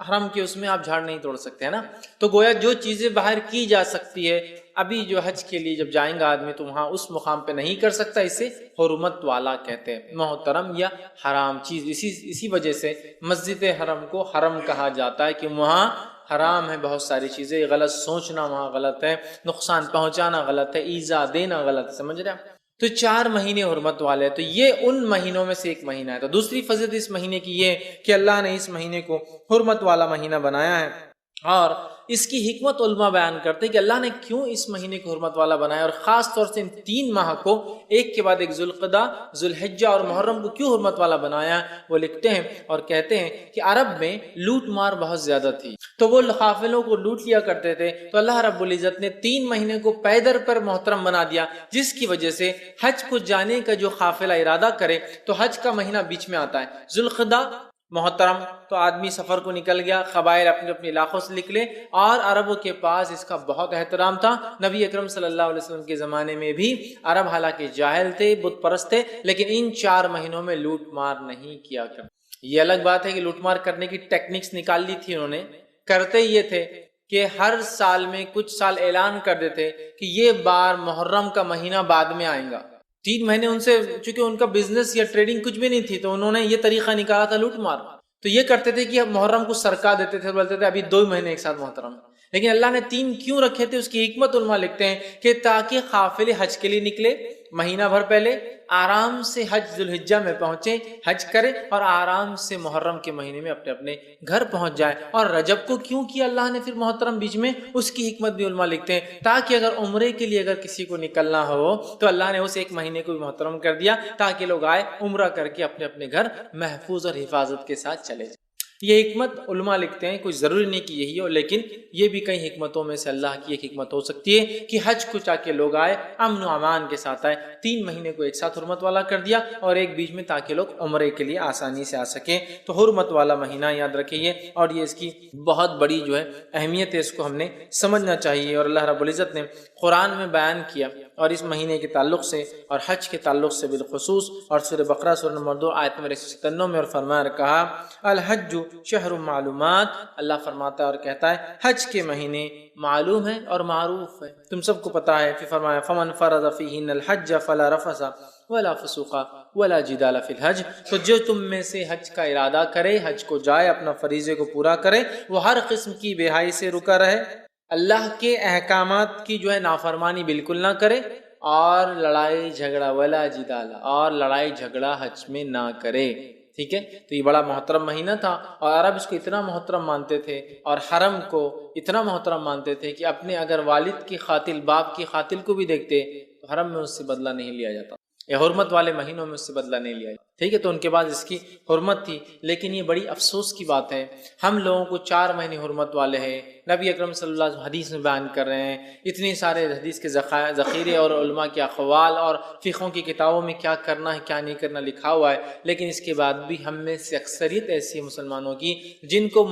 حرم کے اس میں آپ جھاڑ نہیں توڑ سکتے، ہے نا۔ تو گویا جو چیزیں باہر کی جا سکتی ہے، ابھی جو حج کے لیے جب جائیں گا آدمی تو وہاں اس مقام پہ نہیں کر سکتا، اسے حرمت والا کہتے ہیں، محترم یا حرام چیز۔ اسی وجہ سے مسجد حرم کو حرم کہا جاتا ہے کہ وہاں حرام ہے بہت ساری چیزیں، غلط سوچنا وہاں غلط ہے، نقصان پہنچانا غلط ہے، ایذا دینا غلط ہے، سمجھ رہے ہیں۔ تو 4 مہینے حرمت والے ہیں، تو یہ ان مہینوں میں سے ایک مہینہ ہے۔ تو دوسری فضیلت اس مہینے کی یہ کہ اللہ نے اس مہینے کو حرمت والا مہینہ بنایا ہے، اور اس کی حکمت علماء بیان کرتے ہیں کہ اللہ نے کیوں اس مہینے کو حرمت والا بنایا، اور خاص طور سے ان 3 ماہ کو ایک کے بعد ایک ذوالقعدہ، ذوالحجہ اور محرم کو کیوں حرمت والا بنایا۔ وہ لکھتے ہیں اور کہتے ہیں کہ عرب میں لوٹ مار بہت زیادہ تھی، تو وہ قافلوں کو لوٹ لیا کرتے تھے، تو اللہ رب العزت نے 3 مہینے کو پیدر پر محترم بنا دیا، جس کی وجہ سے حج کو جانے کا جو قافلہ ارادہ کرے تو حج کا مہینہ بیچ میں آتا ہے، ذوالقعدہ محترم، تو آدمی سفر کو نکل گیا، قبائل اپنے اپنے علاقوں سے نکلے، اور عربوں کے پاس اس کا بہت احترام تھا۔ نبی اکرم صلی اللہ علیہ وسلم کے زمانے میں بھی عرب حالانکہ جاہل تھے، بت پرست تھے، لیکن ان 4 مہینوں میں لوٹ مار نہیں کیا کرتے۔ یہ الگ بات ہے کہ لوٹ مار کرنے کی ٹیکنکس نکال لی تھی انہوں نے، کرتے یہ تھے کہ ہر سال میں کچھ سال اعلان کر دیتے کہ یہ بار محرم کا مہینہ بعد میں آئے گا۔ 3 مہینے ان سے، چونکہ ان کا بزنس یا ٹریڈنگ کچھ بھی نہیں تھی، تو انہوں نے یہ طریقہ نکالا تھا لوٹ مار۔ تو یہ کرتے تھے کہ محرم کو سرکا دیتے تھے، بولتے تھے ابھی 2 مہینے ایک ساتھ محترم، لیکن اللہ نے 3 کیوں رکھے تھے، اس کی حکمت علماء لکھتے ہیں کہ تاکہ قافلے حج کے لیے نکلے مہینہ بھر پہلے، آرام سے حج ذوالحجہ میں پہنچے، حج کرے، اور آرام سے محرم کے مہینے میں اپنے اپنے گھر پہنچ جائے۔ اور رجب کو کیوں کیا اللہ نے پھر محترم بیچ میں، اس کی حکمت بھی علماء لکھتے ہیں، تاکہ اگر عمرے کے لیے اگر کسی کو نکلنا ہو تو اللہ نے اس 1 مہینے کو بھی محترم کر دیا، تاکہ لوگ آئے عمرہ کر کے اپنے اپنے گھر محفوظ اور حفاظت کے ساتھ چلے جائیں۔ یہ حکمت علماء لکھتے ہیں، کوئی ضروری نہیں کہ یہی ہو، لیکن یہ بھی کئی حکمتوں میں سے اللہ کی ایک حکمت ہو سکتی ہے کہ حج کو چاہ کے لوگ آئے امن و امان کے ساتھ آئے۔ 3 مہینے کو ایک ساتھ حرمت والا کر دیا، اور ایک بیچ میں تاکہ لوگ عمرے کے لیے آسانی سے آ سکیں۔ تو حرمت والا مہینہ یاد رکھیں یہ، اور یہ اس کی بہت بڑی جو ہے اہمیت ہے، اس کو ہم نے سمجھنا چاہیے۔ اور اللہ رب العزت نے قرآن میں بیان کیا، اور اس مہینے کے تعلق سے اور حج کے تعلق سے بالخصوص، اور سورہ بقرہ سورہ نمبر 2 آیت نمبر 197 میں اور فرمایا اور کہا الحج شہر معلومات، اللہ فرماتا ہے اور کہتا ہے حج کے مہینے معلوم ہے اور معروف ہے، تم سب کو پتا ہے۔ پھر فرمایا فمن فرض فیہن الحج فلا رفث ولا فسوق ولا جدال فی الحج، تو جو تم میں سے حج کا ارادہ کرے، حج کو جائے، اپنا فریضے کو پورا کرے، وہ ہر قسم کی بے حیائی سے رکا رہے، اللہ کے احکامات کی جو ہے نافرمانی بالکل نہ کرے، اور لڑائی جھگڑا ولا جدال، اور لڑائی جھگڑا حج میں نہ کرے۔ ٹھیک ہے، تو یہ بڑا محترم مہینہ تھا، اور عرب اس کو اتنا محترم مانتے تھے، اور حرم کو اتنا محترم مانتے تھے کہ اپنے اگر والد کی قاتل، باپ کی قاتل کو بھی دیکھتے تو حرم میں اس سے بدلہ نہیں لیا جاتا، یا حرمت والے مہینوں میں اس سے بدلہ نہیں لیا جاتا۔ ٹھیک ہے، تو ان کے بعد اس کی حرمت تھی، لیکن یہ بڑی افسوس کی بات ہے، ہم لوگوں کو 4 مہینے حرمت والے ہیں، نبی اکرم صلی اللہ علیہ وسلم حدیث میں بیان کر رہے ہیں، اتنے سارے حدیث کے ذخیرے اور علماء کے اقوال اور فقہوں کی کتابوں میں کیا کرنا ہے کیا نہیں کرنا لکھا ہوا ہے، لیکن اس کے بعد بھی ہم میں سے اکثریت ایسی مسلمانوں کی جن کو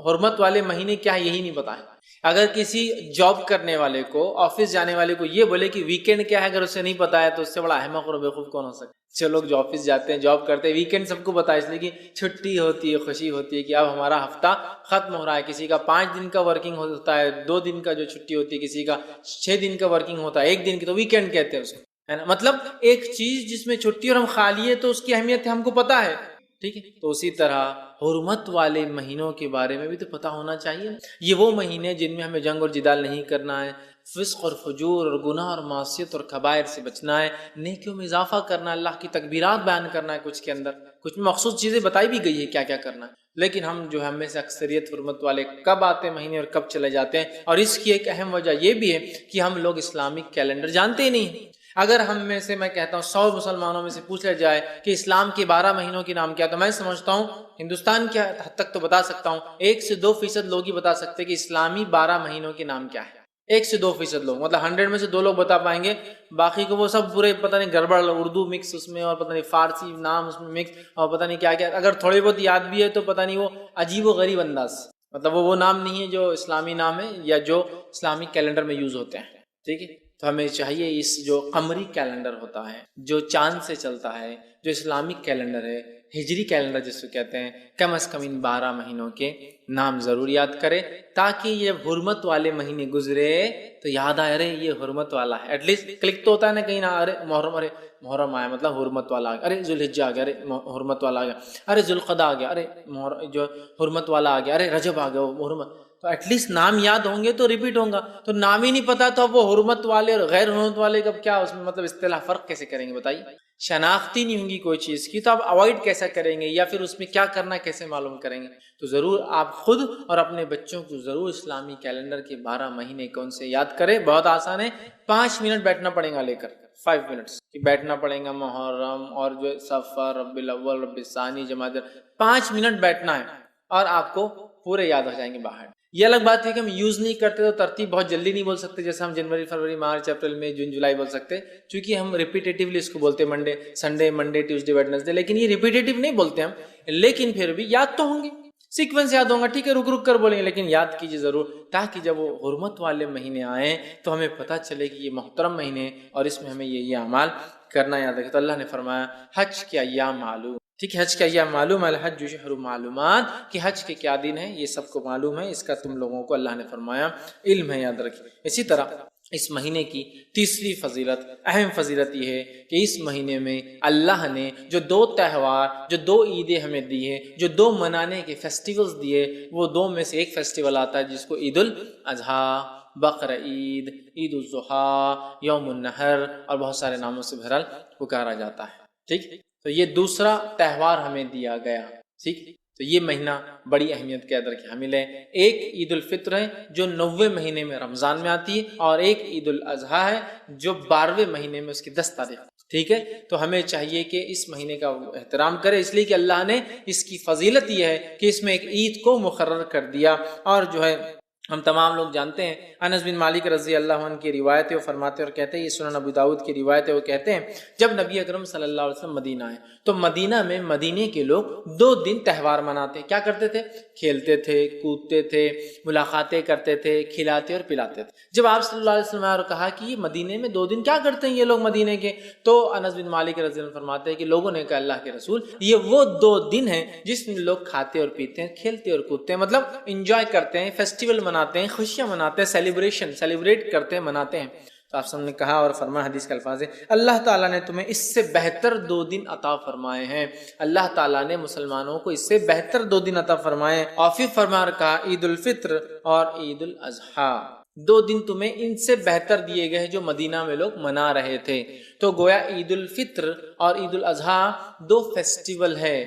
حرمت والے مہینے کیا ہے یہی نہیں پتا ہے۔ اگر کسی جاب کرنے والے کو، آفس جانے والے کو یہ بولے کہ ویکینڈ کیا ہے، اگر اسے نہیں پتا ہے تو اس سے بڑا احمق اور بیوقوف کون ہو سکتا ہے؟ جو لوگ جو آفس جاتے ہیں، جاب کرتے ہیں، ویکینڈ سب کو پتا ہے، اس لیے کہ چھٹی ہوتی ہے، خوشی ہوتی ہے کہ اب ہمارا ہفتہ ختم ہو رہا ہے۔ کسی کا 5 دن کا ورکنگ ہوتا ہے، 2 دن کا جو چھٹی ہوتی ہے، کسی کا 6 دن کا ورکنگ ہوتا ہے، 1 دن کی، تو ویکینڈ کہتے ہیں اس کو، ہے نا۔ مطلب ایک چیز جس میں چھٹی اور ہم خالی ہے تو اس کی اہمیت ہم کو پتا ہے، ٹھیک ہے۔ تو اسی طرح حرمت والے مہینوں کے بارے میں بھی تو پتہ ہونا چاہیے۔ یہ وہ مہینے جن میں ہمیں جنگ اور جدال نہیں کرنا ہے، فسق اور فجور اور گناہ اور معصیت اور کبائر سے بچنا ہے، نیکیوں میں اضافہ کرنا ہے، اللہ کی تکبیرات بیان کرنا ہے، کچھ کے اندر کچھ مخصوص چیزیں بتائی بھی گئی ہے کیا کیا کرنا ہے، لیکن ہم جو ہم میں سے اکثریت حرمت والے کب آتے ہیں مہینے اور کب چلے جاتے ہیں۔ اور اس کی ایک اہم وجہ یہ بھی ہے کہ ہم لوگ اسلامک کیلنڈر جانتے ہی نہیں۔ اگر ہم میں سے، میں کہتا ہوں 100 مسلمانوں میں سے پوچھ لیا جائے کہ اسلام کے 12 مہینوں کے نام کیا، تو میں سمجھتا ہوں ہندوستان کے حد تک تو بتا سکتا ہوں 1 سے 2% لوگ ہی بتا سکتے کہ اسلامی 12 مہینوں کے نام کیا ہے۔ 1 سے 2% لوگ، مطلب 100 میں سے 2 لوگ بتا پائیں گے، باقی کو وہ سب پورے پتہ نہیں گڑبڑ، اردو مکس اس میں، اور پتہ نہیں فارسی نام اس میں مکس، اور پتہ نہیں کیا کیا، اگر تھوڑے بہت یاد بھی ہے تو پتہ نہیں وہ عجیب و غریب انداز، مطلب وہ نام نہیں ہے جو اسلامی نام ہے یا جو اسلامی کیلنڈر میں یوز ہوتے ہیں، ٹھیک ہے۔ تو ہمیں چاہیے اس جو قمری کیلنڈر ہوتا ہے، جو چاند سے چلتا ہے، جو اسلامک کیلنڈر ہے، ہجری کیلنڈر جس کو کہتے ہیں، کم از کم ان 12 مہینوں کے نام ضرور یاد کرے، تاکہ یہ حرمت والے مہینے گزرے تو یاد آئے ارے یہ حرمت والا ہے. ایٹ لیسٹ کلک تو ہوتا ہے نا کہیں نہ، ارے محرم، ارے محرم آیا مطلب حرمت والا آ گیا، ارے ذوالحجہ آ گیا، ارے حرمت والا آ گیا، ارے ذوالقعدہ آ گیا، ارے جو حرمت والا آ گیا، ارے رجب آ گیا وہ حرمت. تو ایٹ لیسٹ نام یاد ہوں گے تو ریپیٹ ہوں گا. تو نام ہی نہیں پتا تو اب وہ حرمت والے اور غیر حرمت والے کا کیا اس میں مطلب اصطلاح فرق کیسے کریں گے بتائیے؟ شناختی نہیں ہوں گی کوئی چیز کی تو آپ اوائڈ کیسا کریں گے، یا پھر اس میں کیا کرنا کیسے معلوم کریں گے؟ تو ضرور آپ خود اور اپنے بچوں کو ضرور اسلامی کیلنڈر کے 12 مہینے کون سے یاد کریں. بہت آسان ہے، 5 منٹ بیٹھنا پڑے گا لے کر، 5 منٹس بیٹھنا پڑے گا. محرم اور جو صفر، ربیع الاول، ربیع الثانی، جمادی، 5 منٹ بیٹھنا ہے اور آپ کو پورے یاد ہو جائیں گے باہر. یہ الگ بات ہے کہ ہم یوز نہیں کرتے تو ترتیب بہت جلدی نہیں بول سکتے، جیسے ہم جنوری، فروری، مارچ، اپریل، مئی، جون، جولائی بول سکتے، چونکہ ہم ریپیٹیٹیولی اس کو بولتے ہیں، Monday, Sunday, Monday, Tuesday, Wednesday, لیکن یہ ریپیٹیٹیو نہیں بولتے ہم. لیکن پھر بھی یاد تو ہوں گے، سیکوینس یاد ہوگا، ٹھیک ہے رک رک کر بولیں گے لیکن یاد کیجیے ضرور، تاکہ جب وہ حرمت والے مہینے آئیں تو ہمیں پتہ چلے کہ یہ محترم مہینے اور اس میں ہمیں یہ اعمال کرنا یاد رکھے. تو اللہ نے فرمایا حج کے ایام معلوم، ٹھیک ہے، حج کا ایام معلوم، الحج شہر معلومات، کہ حج کے کیا دن ہیں یہ سب کو معلوم ہے، اس کا تم لوگوں کو اللہ نے فرمایا علم ہے، یاد رکھیے. اسی طرح اس مہینے کی تیسری فضیلت، اہم فضیلت یہ ہے کہ اس مہینے میں اللہ نے جو 2 تہوار، جو 2 عیدیں ہمیں دی ہے، جو 2 منانے کے فیسٹیولز دیے، وہ 2 میں سے ایک فیسٹیول آتا ہے جس کو عید الاضحیٰ، بقر عید، عید الاضحیٰ، یوم النحر اور بہت سارے ناموں سے بہرحال پکارا جاتا ہے. ٹھیک، تو یہ دوسرا تہوار ہمیں دیا گیا. ٹھیک، تو یہ مہینہ بڑی اہمیت کے اندر حامل ہے. ایک عید الفطر ہے جو 9ویں مہینے میں رمضان میں آتی ہے، اور ایک عید الاضحیٰ ہے جو 12ویں مہینے میں اس کی 10 تاریخ. ٹھیک ہے، تو ہمیں چاہیے کہ اس مہینے کا احترام کرے، اس لیے کہ اللہ نے اس کی فضیلت یہ ہے کہ اس میں ایک عید کو مقرر کر دیا. اور جو ہے ہم تمام لوگ جانتے ہیں، انس بن مالک رضی اللہ عنہ کی روایت ہے، وہ فرماتے اور کہتے ہیں، یہ سنن ابو داؤد کی روایت ہے، وہ کہتے ہیں جب نبی اکرم صلی اللہ علیہ وسلم مدینہ آئے تو مدینہ میں مدینے کے لوگ 2 دن تہوار مناتے. کیا کرتے تھے؟ کھیلتے تھے، کودتے تھے، ملاقاتیں کرتے تھے، کھلاتے اور پلاتے تھے. جب آپ صلی اللہ علیہ وسلم اور کہا کہ یہ مدینے میں 2 دن کیا کرتے ہیں یہ لوگ مدینے کے، تو انس بن مالک رضی اللہ عنہ فرماتے ہیں کہ لوگوں نے کہا اللہ کے رسول یہ وہ 2 دن ہیں جس میں لوگ کھاتے اور پیتے ہیں، کھیلتے اور کودتے ہیں، مطلب انجوائے کرتے ہیں، فیسٹیول مناتے ہیں، خوشیاں مناتے ہیں، سیلیبریٹ کرتے ہیں، مناتے ہیں. تو آپ نے کہا اور فرمایا، حدیث کے الفاظ ہے، اللہ تعالیٰ نے تمہیں اس سے بہتر 2 دن عطا فرمائے ہیں. اللہ تعالیٰ نے مسلمانوں کو اس سے بہتر 2 دن عطا فرمائے. اور پھر فرما کہا عید الفطر اور عید الاضحیٰ، 2 دن تمہیں ان سے بہتر دیے گئے جو مدینہ میں لوگ منا رہے تھے. تو گویا عید الفطر اور عید الاضحیٰ 2 فیسٹیول ہے،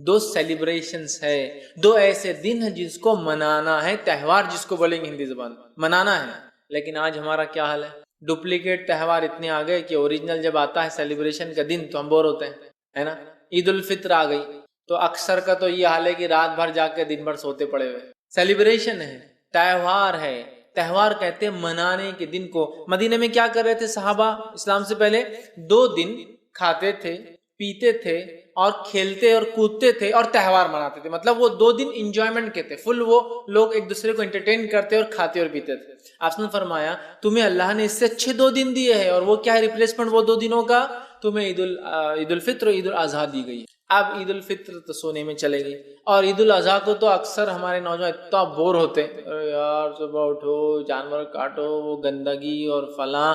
2 سیلیبریشنز ہے، 2 ایسے دن ہیں جس کو منانا ہے، تہوار جس کو بولیں گے ہندی زبان منانا ہے. لیکن آج ہمارا کیا حال ہے؟ ڈپلیکیٹ تہوار اتنے آ گئے کہ اوریجنل جب آتا ہے سیلیبریشن کا دن تو ہم بور ہوتے ہیں، ہے نا. عید الفطر آ گئی تو اکثر کا تو یہ حال ہے کہ رات بھر جا کے دن بھر سوتے پڑے ہوئے. سیلیبریشن ہے، تہوار ہے، تہوار کہتے ہیں منانے کے دن کو. مدینے میں کیا کر رہے تھے صحابہ اسلام سے پہلے؟ 2 دن کھاتے تھے، پیتے تھے اور کھیلتے اور کودتے تھے اور تہوار مناتے تھے. مطلب وہ 2 دن انجوائمنٹ کے تھے، فل وہ لوگ ایک دوسرے کو انٹرٹین کرتے اور کھاتے اور پیتے تھے. آپ نے فرمایا تمہیں اللہ نے اس سے اچھے 2 دن دیے ہیں، اور وہ کیا ہے ریپلیسمنٹ وہ 2 دنوں کا؟ تمہیں عید الفطر اور عید الاضحیٰ دی گئی. اب عید الفطر تو سونے میں چلے گئی، اور عید الاضحیٰ کو تو اکثر ہمارے نوجوان اتنا بور ہوتے ہیں، یار صبح اٹھو، جانور کاٹو، وہ گندگی اور فلاں،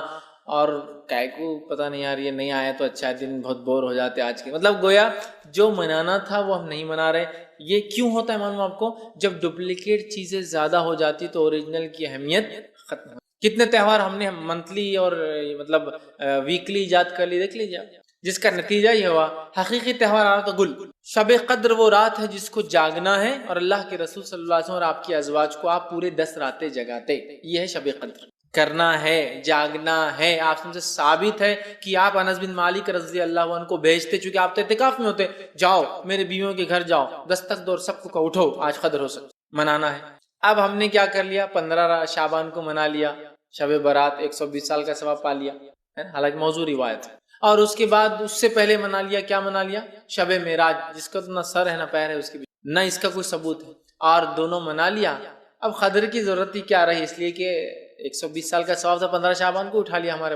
اور کائکو پتہ نہیں یار یہ نہیں آیا تو اچھا دن، بہت بور ہو جاتے آج کے. مطلب گویا جو منانا تھا وہ ہم نہیں منا رہے. یہ کیوں ہوتا ہے معلوم آپ کو؟ جب ڈپلیکیٹ چیزیں زیادہ ہو جاتی تو اوریجنل کی اہمیت ختم ہو. کتنے تہوار ہم نے منتھلی اور مطلب ویکلی ایجاد کر لی، دیکھ لیجیے، جس کا نتیجہ یہ ہوا حقیقی تہوار آ رہا تو گل. شب قدر وہ رات ہے جس کو جاگنا ہے، اور اللہ کے رسول صلی اللہ علیہ وسلم اور آپ کی ازواج کو آپ پورے 10 راتیں جگاتے. یہ ہے شب قدر، کرنا ہے، جاگنا ہے. آپ سے ثابت ہے کہ آپ انس بن مالک رضی اللہ عنہ کو بھیجتے، چونکہ آپ تو اعتکاف میں ہوتے، جاؤ میرے بیویوں کے گھر جاؤ، دستک دو، سب کو اٹھو، آج قدر ہو سکتا منانا ہے. اب ہم نے کیا کر لیا؟ 15 شعبان کو منا لیا، شب برات 120 سال کا ثواب پا لیا، حالانکہ موضوع روایت ہے. اور اس کے بعد اس سے پہلے منا لیا، کیا منا لیا؟ شب معراج، جس کا تو نہ سر ہے نہ پیر ہے، اس کی نہ اس کا کوئی ثبوت ہے، اور دونوں منا لیا. اب قدر کی ضرورت ہی کیا رہی؟ اس لیے کہ 120 سال کا ثواب تھا 15 شعبان کو اٹھا لیا ہمارے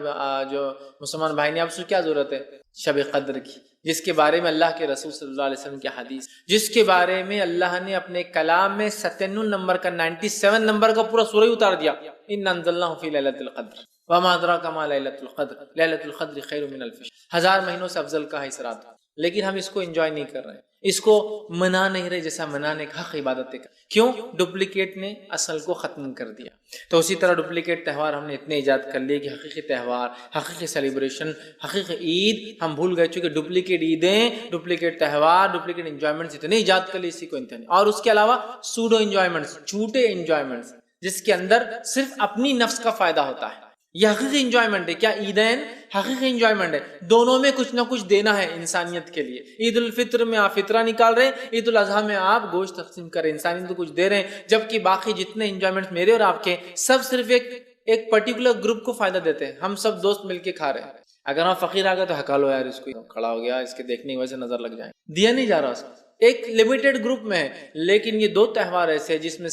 جو مسلمان بھائی نے. اب اس کو کیا ضرورت ہے شب قدر کی، جس کے بارے میں اللہ کے رسول صلی اللہ علیہ وسلم کی حدیث، جس کے بارے میں اللہ نے اپنے کلام میں 97 نمبر کا 97 نمبر کا پورا سورہ اتار دیا. اِنَّا أَنزَلْنَاهُ فِي لَيْلَةِ الْقَدْرِ وَمَا أَدْرَاكَ مَا لَيْلَةُ الْقَدْرِ لَيْلَةُ الْقَدْرِ خَيْرٌ مِنَ أَلْفِ شَهْرٍ. 1000 مہینوں سے افضل کا ہے اس رات. لیکن ہم اس کو انجوائے نہیں کر رہے ہیں، اس کو منا نہیں رہے جیسا منانے کا حق عبادت ہے. کیوں؟ ڈپلیکیٹ نے اصل کو ختم کر دیا. تو اسی طرح ڈپلیکیٹ تہوار ہم نے اتنے ایجاد کر لیے کہ حقیقی تہوار، حقیقی سیلیبریشن، حقیقی عید ہم بھول گئے. چونکہ ڈپلیکیٹ عیدیں، ڈپلیکیٹ تہوار، ڈپلیکیٹ انجوائمنٹس اتنے ایجاد کر لیے اسی کو انتہا نہیں. اور اس کے علاوہ سوڈو انجوائمنٹس، جھوٹے انجوائمنٹس جس کے اندر صرف اپنی نفس کا فائدہ ہوتا ہے. یہ حقیقی انجوائمنٹ ہے کیا؟ عیدین حقیقی انجوائمنٹ ہے. دونوں میں کچھ نہ کچھ دینا ہے انسانیت کے لیے. عید الفطر میں آپ فطرہ نکال رہے ہیں، عید الاضحیٰ میں آپ گوشت تقسیم کر رہے ہیں، انسانیت کو کچھ دے رہے ہیں. جبکہ باقی جتنے انجوائمنٹ میرے اور آپ کے سب صرف ایک پرٹیکولر گروپ کو فائدہ دیتے ہیں. ہم سب دوست مل کے کھا رہے ہیں. اگر ہم فقیر آ گئے تو ہکا لو یار اس کو، کھڑا ہو گیا، اس کے دیکھنے کی وجہ سے نظر لگ جائے. دیا نہیں جا رہا اس کو، ایک لمیٹڈ گروپ میں ہے. لیکن یہ دو تہوار ایسے ہیں جس میں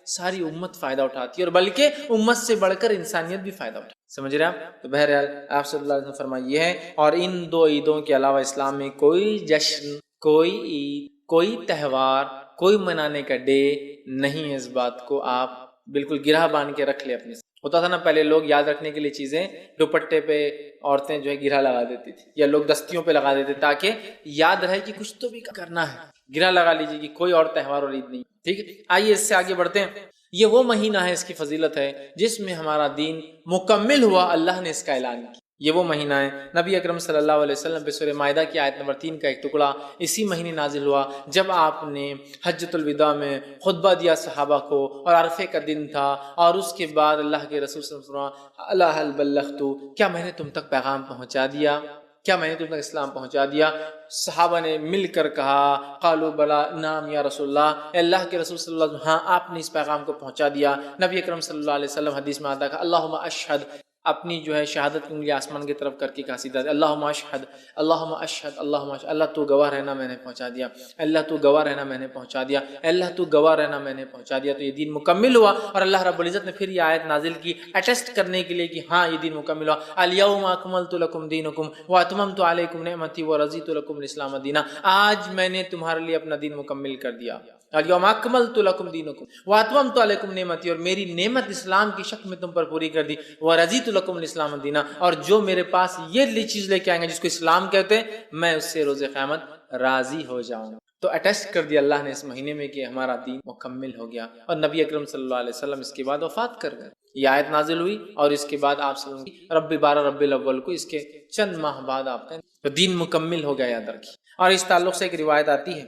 ساری امت فائدہ اٹھاتی ہے، اور بلکہ امت سے بڑھ کر انسانیت بھی فائدہ اٹھاتی ہے. سمجھ رہے آپ؟ تو بہرحال آپ صلی اللہ علیہ وسلم فرمائیے ہے. اور ان دو عیدوں کے علاوہ اسلام میں کوئی جشن، کوئی عید، کوئی تہوار، کوئی منانے کا ڈے نہیں ہے. اس بات کو آپ بالکل گرہ باندھ کے رکھ لیں اپنے. ہوتا تھا نا پہلے، لوگ یاد رکھنے کے لیے چیزیں دوپٹے پہ عورتیں جو ہے گرہ لگا دیتی تھی، یا لوگ دستیوں پہ لگا دیتے تاکہ یاد رہے کہ کچھ تو بھی کرنا ہے. گرہ لگا لیجیے کہ کوئی اور تہوار اور عید نہیں. ٹھیک ہے، آئیے اس سے آگے بڑھتے ہیں. یہ وہ مہینہ ہے، اس کی فضیلت ہے جس میں ہمارا دین مکمل ہوا. اللہ نے اس کا اعلان کیا. یہ وہ مہینہ ہے، نبی اکرم صلی اللہ علیہ وسلم پہ سورہ مائدہ کی آیت نمبر 3 کا ایک ٹکڑا اسی مہینے نازل ہوا جب آپ نے حجۃ الوداع میں خطبہ دیا صحابہ کو، اور عرفے کا دن تھا. اور اس کے بعد اللہ کے رسول صلی اللہ علیہ وسلم الا هل بلغت، کیا میں نے تم تک پیغام پہنچا دیا؟ کیا میں نے تم تک اسلام پہنچا دیا؟ صحابہ نے مل کر کہا قالوا بلا نعم یا رسول اللہ، اے اللہ کے رسول صلی اللہ علیہ وسلم، ہاں آپ نے اس پیغام کو پہنچا دیا. نبی اکرم صلی اللہ علیہ وسلم حدیث میں آتا ہے اللہم اشہد، اپنی جو ہے شہادت کی انگلی آسمان کی طرف کر کے کہا سیدھا اللہم اشہد، اللہم اشہد، اللہم اشہد، اللہ تو گواہ رہنا میں نے پہنچا دیا، اللہ تو گواہ رہنا میں نے پہنچا دیا، اللہ تو گواہ رہنا میں نے پہنچا دیا. تو یہ دین مکمل ہوا. اور اللہ رب العزت نے پھر یہ آیت نازل کی اٹیسٹ کرنے کے لیے کہ ہاں یہ دین مکمل ہوا. الیوم اکملت لکم دینکم واتممت علیکم نعمتی ورضیت لکم الاسلام دینا. آج میں نے تمہارے لیے اپنا دین مکمل کر دیا. الیوم اکملت لکم دینکم واتممت علیکم نعمتی، اور میری نعمت اسلام کی شکل میں تم پر پوری کر دی. ورضیت لکم الاسلام دینا، اور جو میرے پاس یہ چیز لے کے آئیں گے جس کو اسلام کہتے ہیں، میں اس سے روز قیامت راضی ہو جاؤں گا. تو اٹیسٹ کر دیا اللہ نے اس مہینے میں کہ ہمارا دین مکمل ہو گیا. اور نبی اکرم صلی اللہ علیہ وسلم اس کے بعد وفات کر گئے. یہ آیت نازل ہوئی اور اس کے بعد آپ صلی اللہ علیہ وسلم رب 12 ربیع الاول کو اس کے چند ماہ بعد آپ کا تو دین مکمل ہو گیا. یاد رکھیے. اور اس تعلق سے ایک روایت آتی ہے،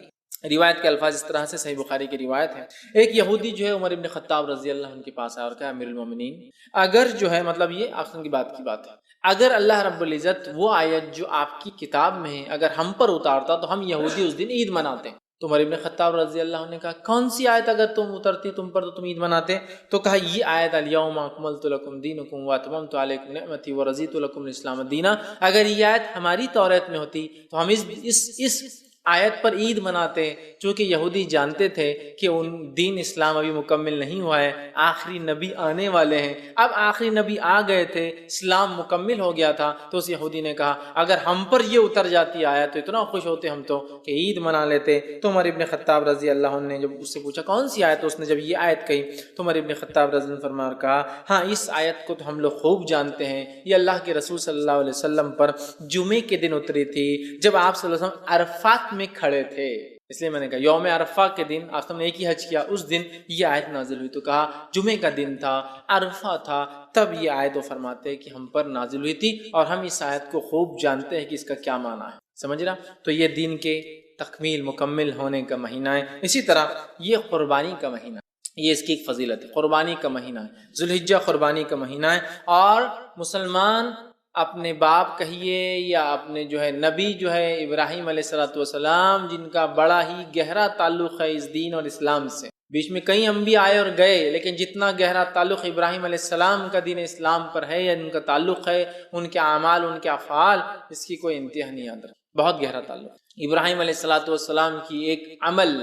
روایت کے الفاظ اس طرح سے، صحیح بخاری کی روایت ہے. ایک یہودی جو ہے عمر ابن خطاب رضی اللہ عنہ کے پاس آیا اور کہا امیر المومنین، اگر جو ہے مطلب یہ آپ کی بات ہے، اگر اللہ رب العزت وہ آیت جو آپ کی کتاب میں ہے اگر ہم پر اتارتا تو ہم یہودی اس دن عید مناتے. تو عمر ابن خطاب رضی اللہ عنہ نے کہا کون سی آیت اگر تم اترتی تم پر تو تم عید مناتے؟ تو کہا یہ آیت الیوم اکملت لکم دینکم واتممت علیکم نعمتی ورضیت لکم الاسلام دینا. اگر یہ آیت ہماری توریت میں ہوتی تو ہم اس آیت پر عید مناتے. چونکہ یہودی جانتے تھے کہ ان دین اسلام ابھی مکمل نہیں ہوا ہے، آخری نبی آنے والے ہیں. اب آخری نبی آ گئے تھے، اسلام مکمل ہو گیا تھا. تو اس یہودی نے کہا اگر ہم پر یہ اتر جاتی آیت تو اتنا خوش ہوتے ہم تو کہ عید منا لیتے. تو عمر ابن خطاب رضی اللہ عنہ نے جب اس سے پوچھا کون سی آیت، تو اس نے جب یہ آیت کہی تو عمر ابن خطاب رضی اللہ عنہ نے فرمایا اور کہا ہاں اس آیت کو تو ہم لوگ خوب جانتے ہیں، یہ اللہ کے رسول صلی اللہ علیہ وسلم پر جمعے کے دن اتری تھی جب آپ صلی اللہ علیہ وسلم عرفات میں کھڑے تھے. اس لیے میں نے کہا یوم عرفہ کے دن آپ نے ایک ہی حج کیا، اس دن یہ آیت نازل ہوئی. تو کہا جمعے کا دن تھا، عرفہ تھا، تب یہ آیت وہ فرماتے ہیں کہ ہم پر نازل ہوئی تھی اور ہم اس آیت کو خوب جانتے ہیں کہ اس کا کیا معنی ہے. سمجھ رہا؟ تو یہ دین کے تکمیل مکمل ہونے کا مہینہ ہے. اسی طرح یہ قربانی کا مہینہ، یہ اس کی ایک فضیلت ہے. قربانی کا مہینہ ہے، ذو الحجہ قربانی کا مہینہ ہے. اور مسلمان اپنے باپ کہیے یا اپنے جو ہے نبی جو ہے ابراہیم علیہ السلام، جن کا بڑا ہی گہرا تعلق ہے اس دین اور اسلام سے. بیچ میں کئی انبیاء آئے اور گئے، لیکن جتنا گہرا تعلق ابراہیم علیہ السلام کا دین اسلام پر ہے یا ان کا تعلق ہے، ان کے اعمال، ان کے افعال، اس کی کوئی انتہا نہیں. یاد رکھ، بہت گہرا تعلق. ابراہیم علیہ السلام کی ایک عمل،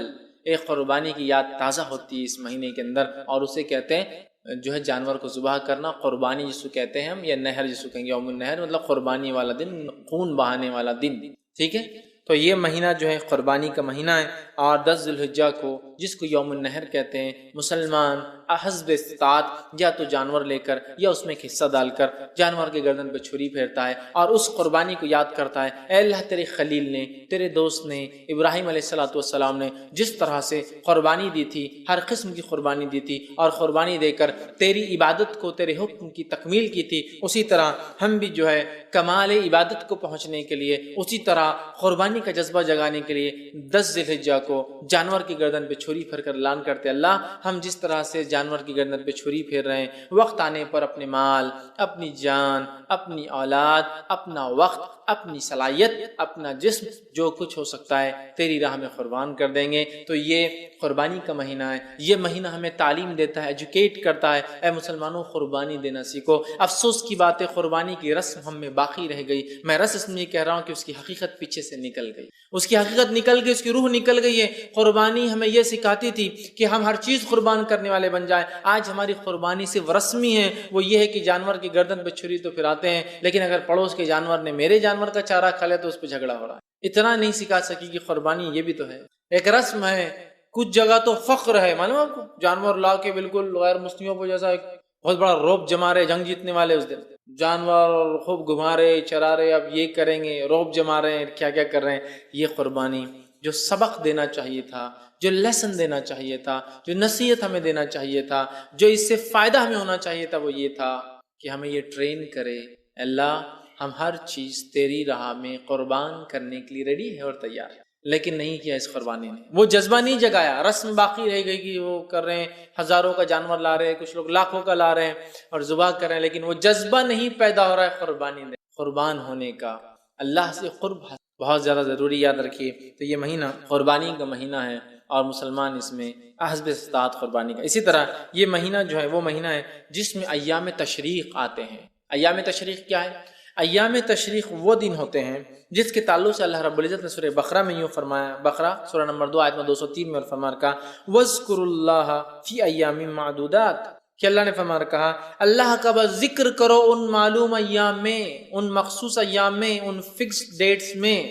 ایک قربانی کی یاد تازہ ہوتی ہے اس مہینے کے اندر، اور اسے کہتے ہیں جو ہے جانور کو ذبح کرنا، قربانی جس کو کہتے ہیں ہم، یا نہر جس کو کہیں گے یوم النہر، مطلب قربانی والا دن، خون بہانے والا دن، ٹھیک ہے۔ تو یہ مہینہ جو ہے قربانی کا مہینہ ہے، اور 10 ذی الحجہ کو جس کو یوم النہر کہتے ہیں، مسلمان حسب استطاعت یا تو جانور لے کر یا اس میں ایک حصہ ڈال کر جانور کے گردن پہ چھری پھیرتا ہے اور اس قربانی کو یاد کرتا ہے، اے اللہ تیرے خلیل نے، تیرے دوست نے، ابراہیم علیہ الصلوۃ والسلام نے جس طرح سے قربانی دی تھی، ہر قسم کی قربانی دی تھی اور قربانی دے کر تیری عبادت کو، تیرے حکم کی تکمیل کی تھی، اسی طرح ہم بھی جو ہے کمال عبادت کو پہنچنے کے لیے، اسی طرح قربانی کا جذبہ جگانے کے لیے 10 ذی الحجہ کو جانور کی گردن پہ چھری پھیر کر اعلان کرتے، اللہ ہم جس طرح سے جانور کی گردن پہ چھری پھیر رہے ہیں، وقت آنے پر اپنے مال، اپنی جان، اپنی اولاد، اپنا وقت، اپنی صلاحیت، اپنا جسم، جو کچھ ہو سکتا ہے تیری راہ میں قربان کر دیں گے۔ تو یہ قربانی کا مہینہ ہے، یہ مہینہ ہمیں تعلیم دیتا ہے، ایجوکیٹ کرتا ہے، اے مسلمانوں قربانی دینا سیکھو۔ افسوس کی بات ہے قربانی کی رسم ہم میں باقی رہ گئی، میں رسم اس لیے کہہ رہا ہوں کہ اس کی حقیقت پیچھے سے نکل گئی، اس کی حقیقت نکل گئی، اس کی روح نکل گئی ہے۔ قربانی ہمیں یہ سکھاتی تھی کہ ہم ہر چیز قربان کرنے والے بن جائیں، آج ہماری قربانی صرف رسمی ہے، وہ یہ ہے کہ جانور کی گردن پہ چھری تو پھراتے ہیں، لیکن اگر پڑوس کے جانور نے میرے جانور کا چارہ کھا لیا تو اس پہ جھگڑا ہو رہا ہے۔ اتنا نہیں سکھا سکی کہ قربانی یہ بھی تو ہے، ایک رسم ہے، کچھ جگہ تو فخر ہے، معلوم آپ کو، جانور لا کے بالکل غیر مسلموں کو جیسا ایک بہت بڑا روب جما رہے، جنگ جیتنے والے اس دن جانور خوب گھما رہے، چرا رہے، اب یہ کریں گے، روب جما رہے ہیں، کیا کیا کر رہے ہیں۔ یہ قربانی جو سبق دینا چاہیے تھا، جو لیسن دینا چاہیے تھا، جو نصیحت ہمیں دینا چاہیے تھا، جو اس سے فائدہ ہمیں ہونا چاہیے تھا، وہ یہ تھا کہ ہمیں یہ ٹرین کرے، اللہ ہم ہر چیز تیری راہ میں قربان کرنے کے لیے ریڈی ہے اور تیار ہے، لیکن نہیں کیا اس قربانی نے، وہ جذبہ نہیں جگایا، رسم باقی رہ گئی کہ وہ کر رہے ہیں، ہزاروں کا جانور لا رہے ہیں، کچھ لوگ لاکھوں کا لا رہے ہیں اور ذبح کر رہے ہیں، لیکن وہ جذبہ نہیں پیدا ہو رہا ہے قربانی میں، قربان ہونے کا، اللہ سے قرب بہت زیادہ ضروری، یاد رکھیے۔ تو یہ مہینہ قربانی کا مہینہ ہے اور مسلمان اس میں حسب استطاعت قربانی کا۔ اسی طرح یہ مہینہ جو ہے وہ مہینہ ہے جس میں ایام تشریق آتے ہیں۔ ایام تشریق کیا ہے؟ ایام تشریق وہ دن ہوتے ہیں جس کے تعلق سے اللہ رب العزت نے سورہ بقرہ میں یوں فرمایا، بقرہ سورہ نمبر 2 آیت 203 میں فرمان کہا وَاذْكُرُوا اللَّهَ فِي أَيَّامٍ مَّعْدُودَاتٍ، کہ اللہ نے فرمان کہا اللہ کا بس ذکر کرو ان معلوم ایام میں، ان مخصوص ایام میں، ان فکس ڈیٹس میں۔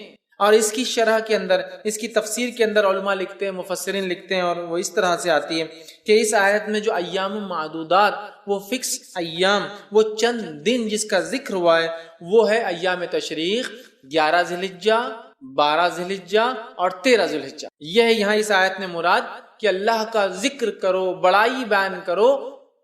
اور اس کی شرح کے اندر، اس کی تفسیر کے اندر علماء لکھتے ہیں، مفسرین لکھتے ہیں، اور وہ اس طرح سے آتی ہے کہ اس آیت میں جو ایام معدودات، وہ فکس ایام، وہ چند دن جس کا ذکر ہوا ہے وہ ہے ایام تشریق، 11 ذی الحجہ، 12 ذی الحجہ اور 13 ذی الحجہ۔ یہ ہے یہاں اس آیت میں مراد کہ اللہ کا ذکر کرو، بڑائی بیان کرو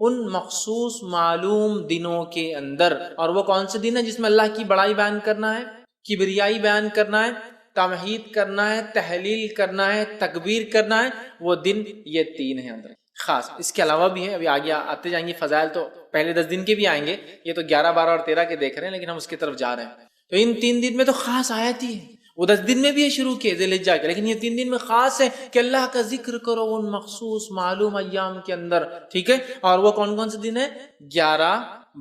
ان مخصوص معلوم دنوں کے اندر۔ اور وہ کون سے دن ہیں جس میں اللہ کی بڑائی بیان کرنا ہے، کبریائی بیان کرنا ہے، تمہید کرنا ہے، تحلیل کرنا ہے، تکبیر کرنا ہے؟ وہ دن یہ 3 ہیں اندر خاص۔ اس کے علاوہ بھی ہیں، ابھی آگے آتے جائیں گے، فضائل تو پہلے 10 دن کے بھی آئیں گے، یہ تو 11، 12 اور 13 کے دیکھ رہے ہیں، لیکن ہم اس کی طرف جا رہے ہیں۔ تو ان 3 دن میں تو خاص آیت ہی ہے، وہ 10 دن میں بھی ہے شروع کیے ذی الحجہ کے، لیکن یہ 3 دن میں خاص ہے کہ اللہ کا ذکر کرو ان مخصوص معلوم ایام کے اندر، ٹھیک ہے۔ اور وہ کون کون سے دن ہیں؟ 11،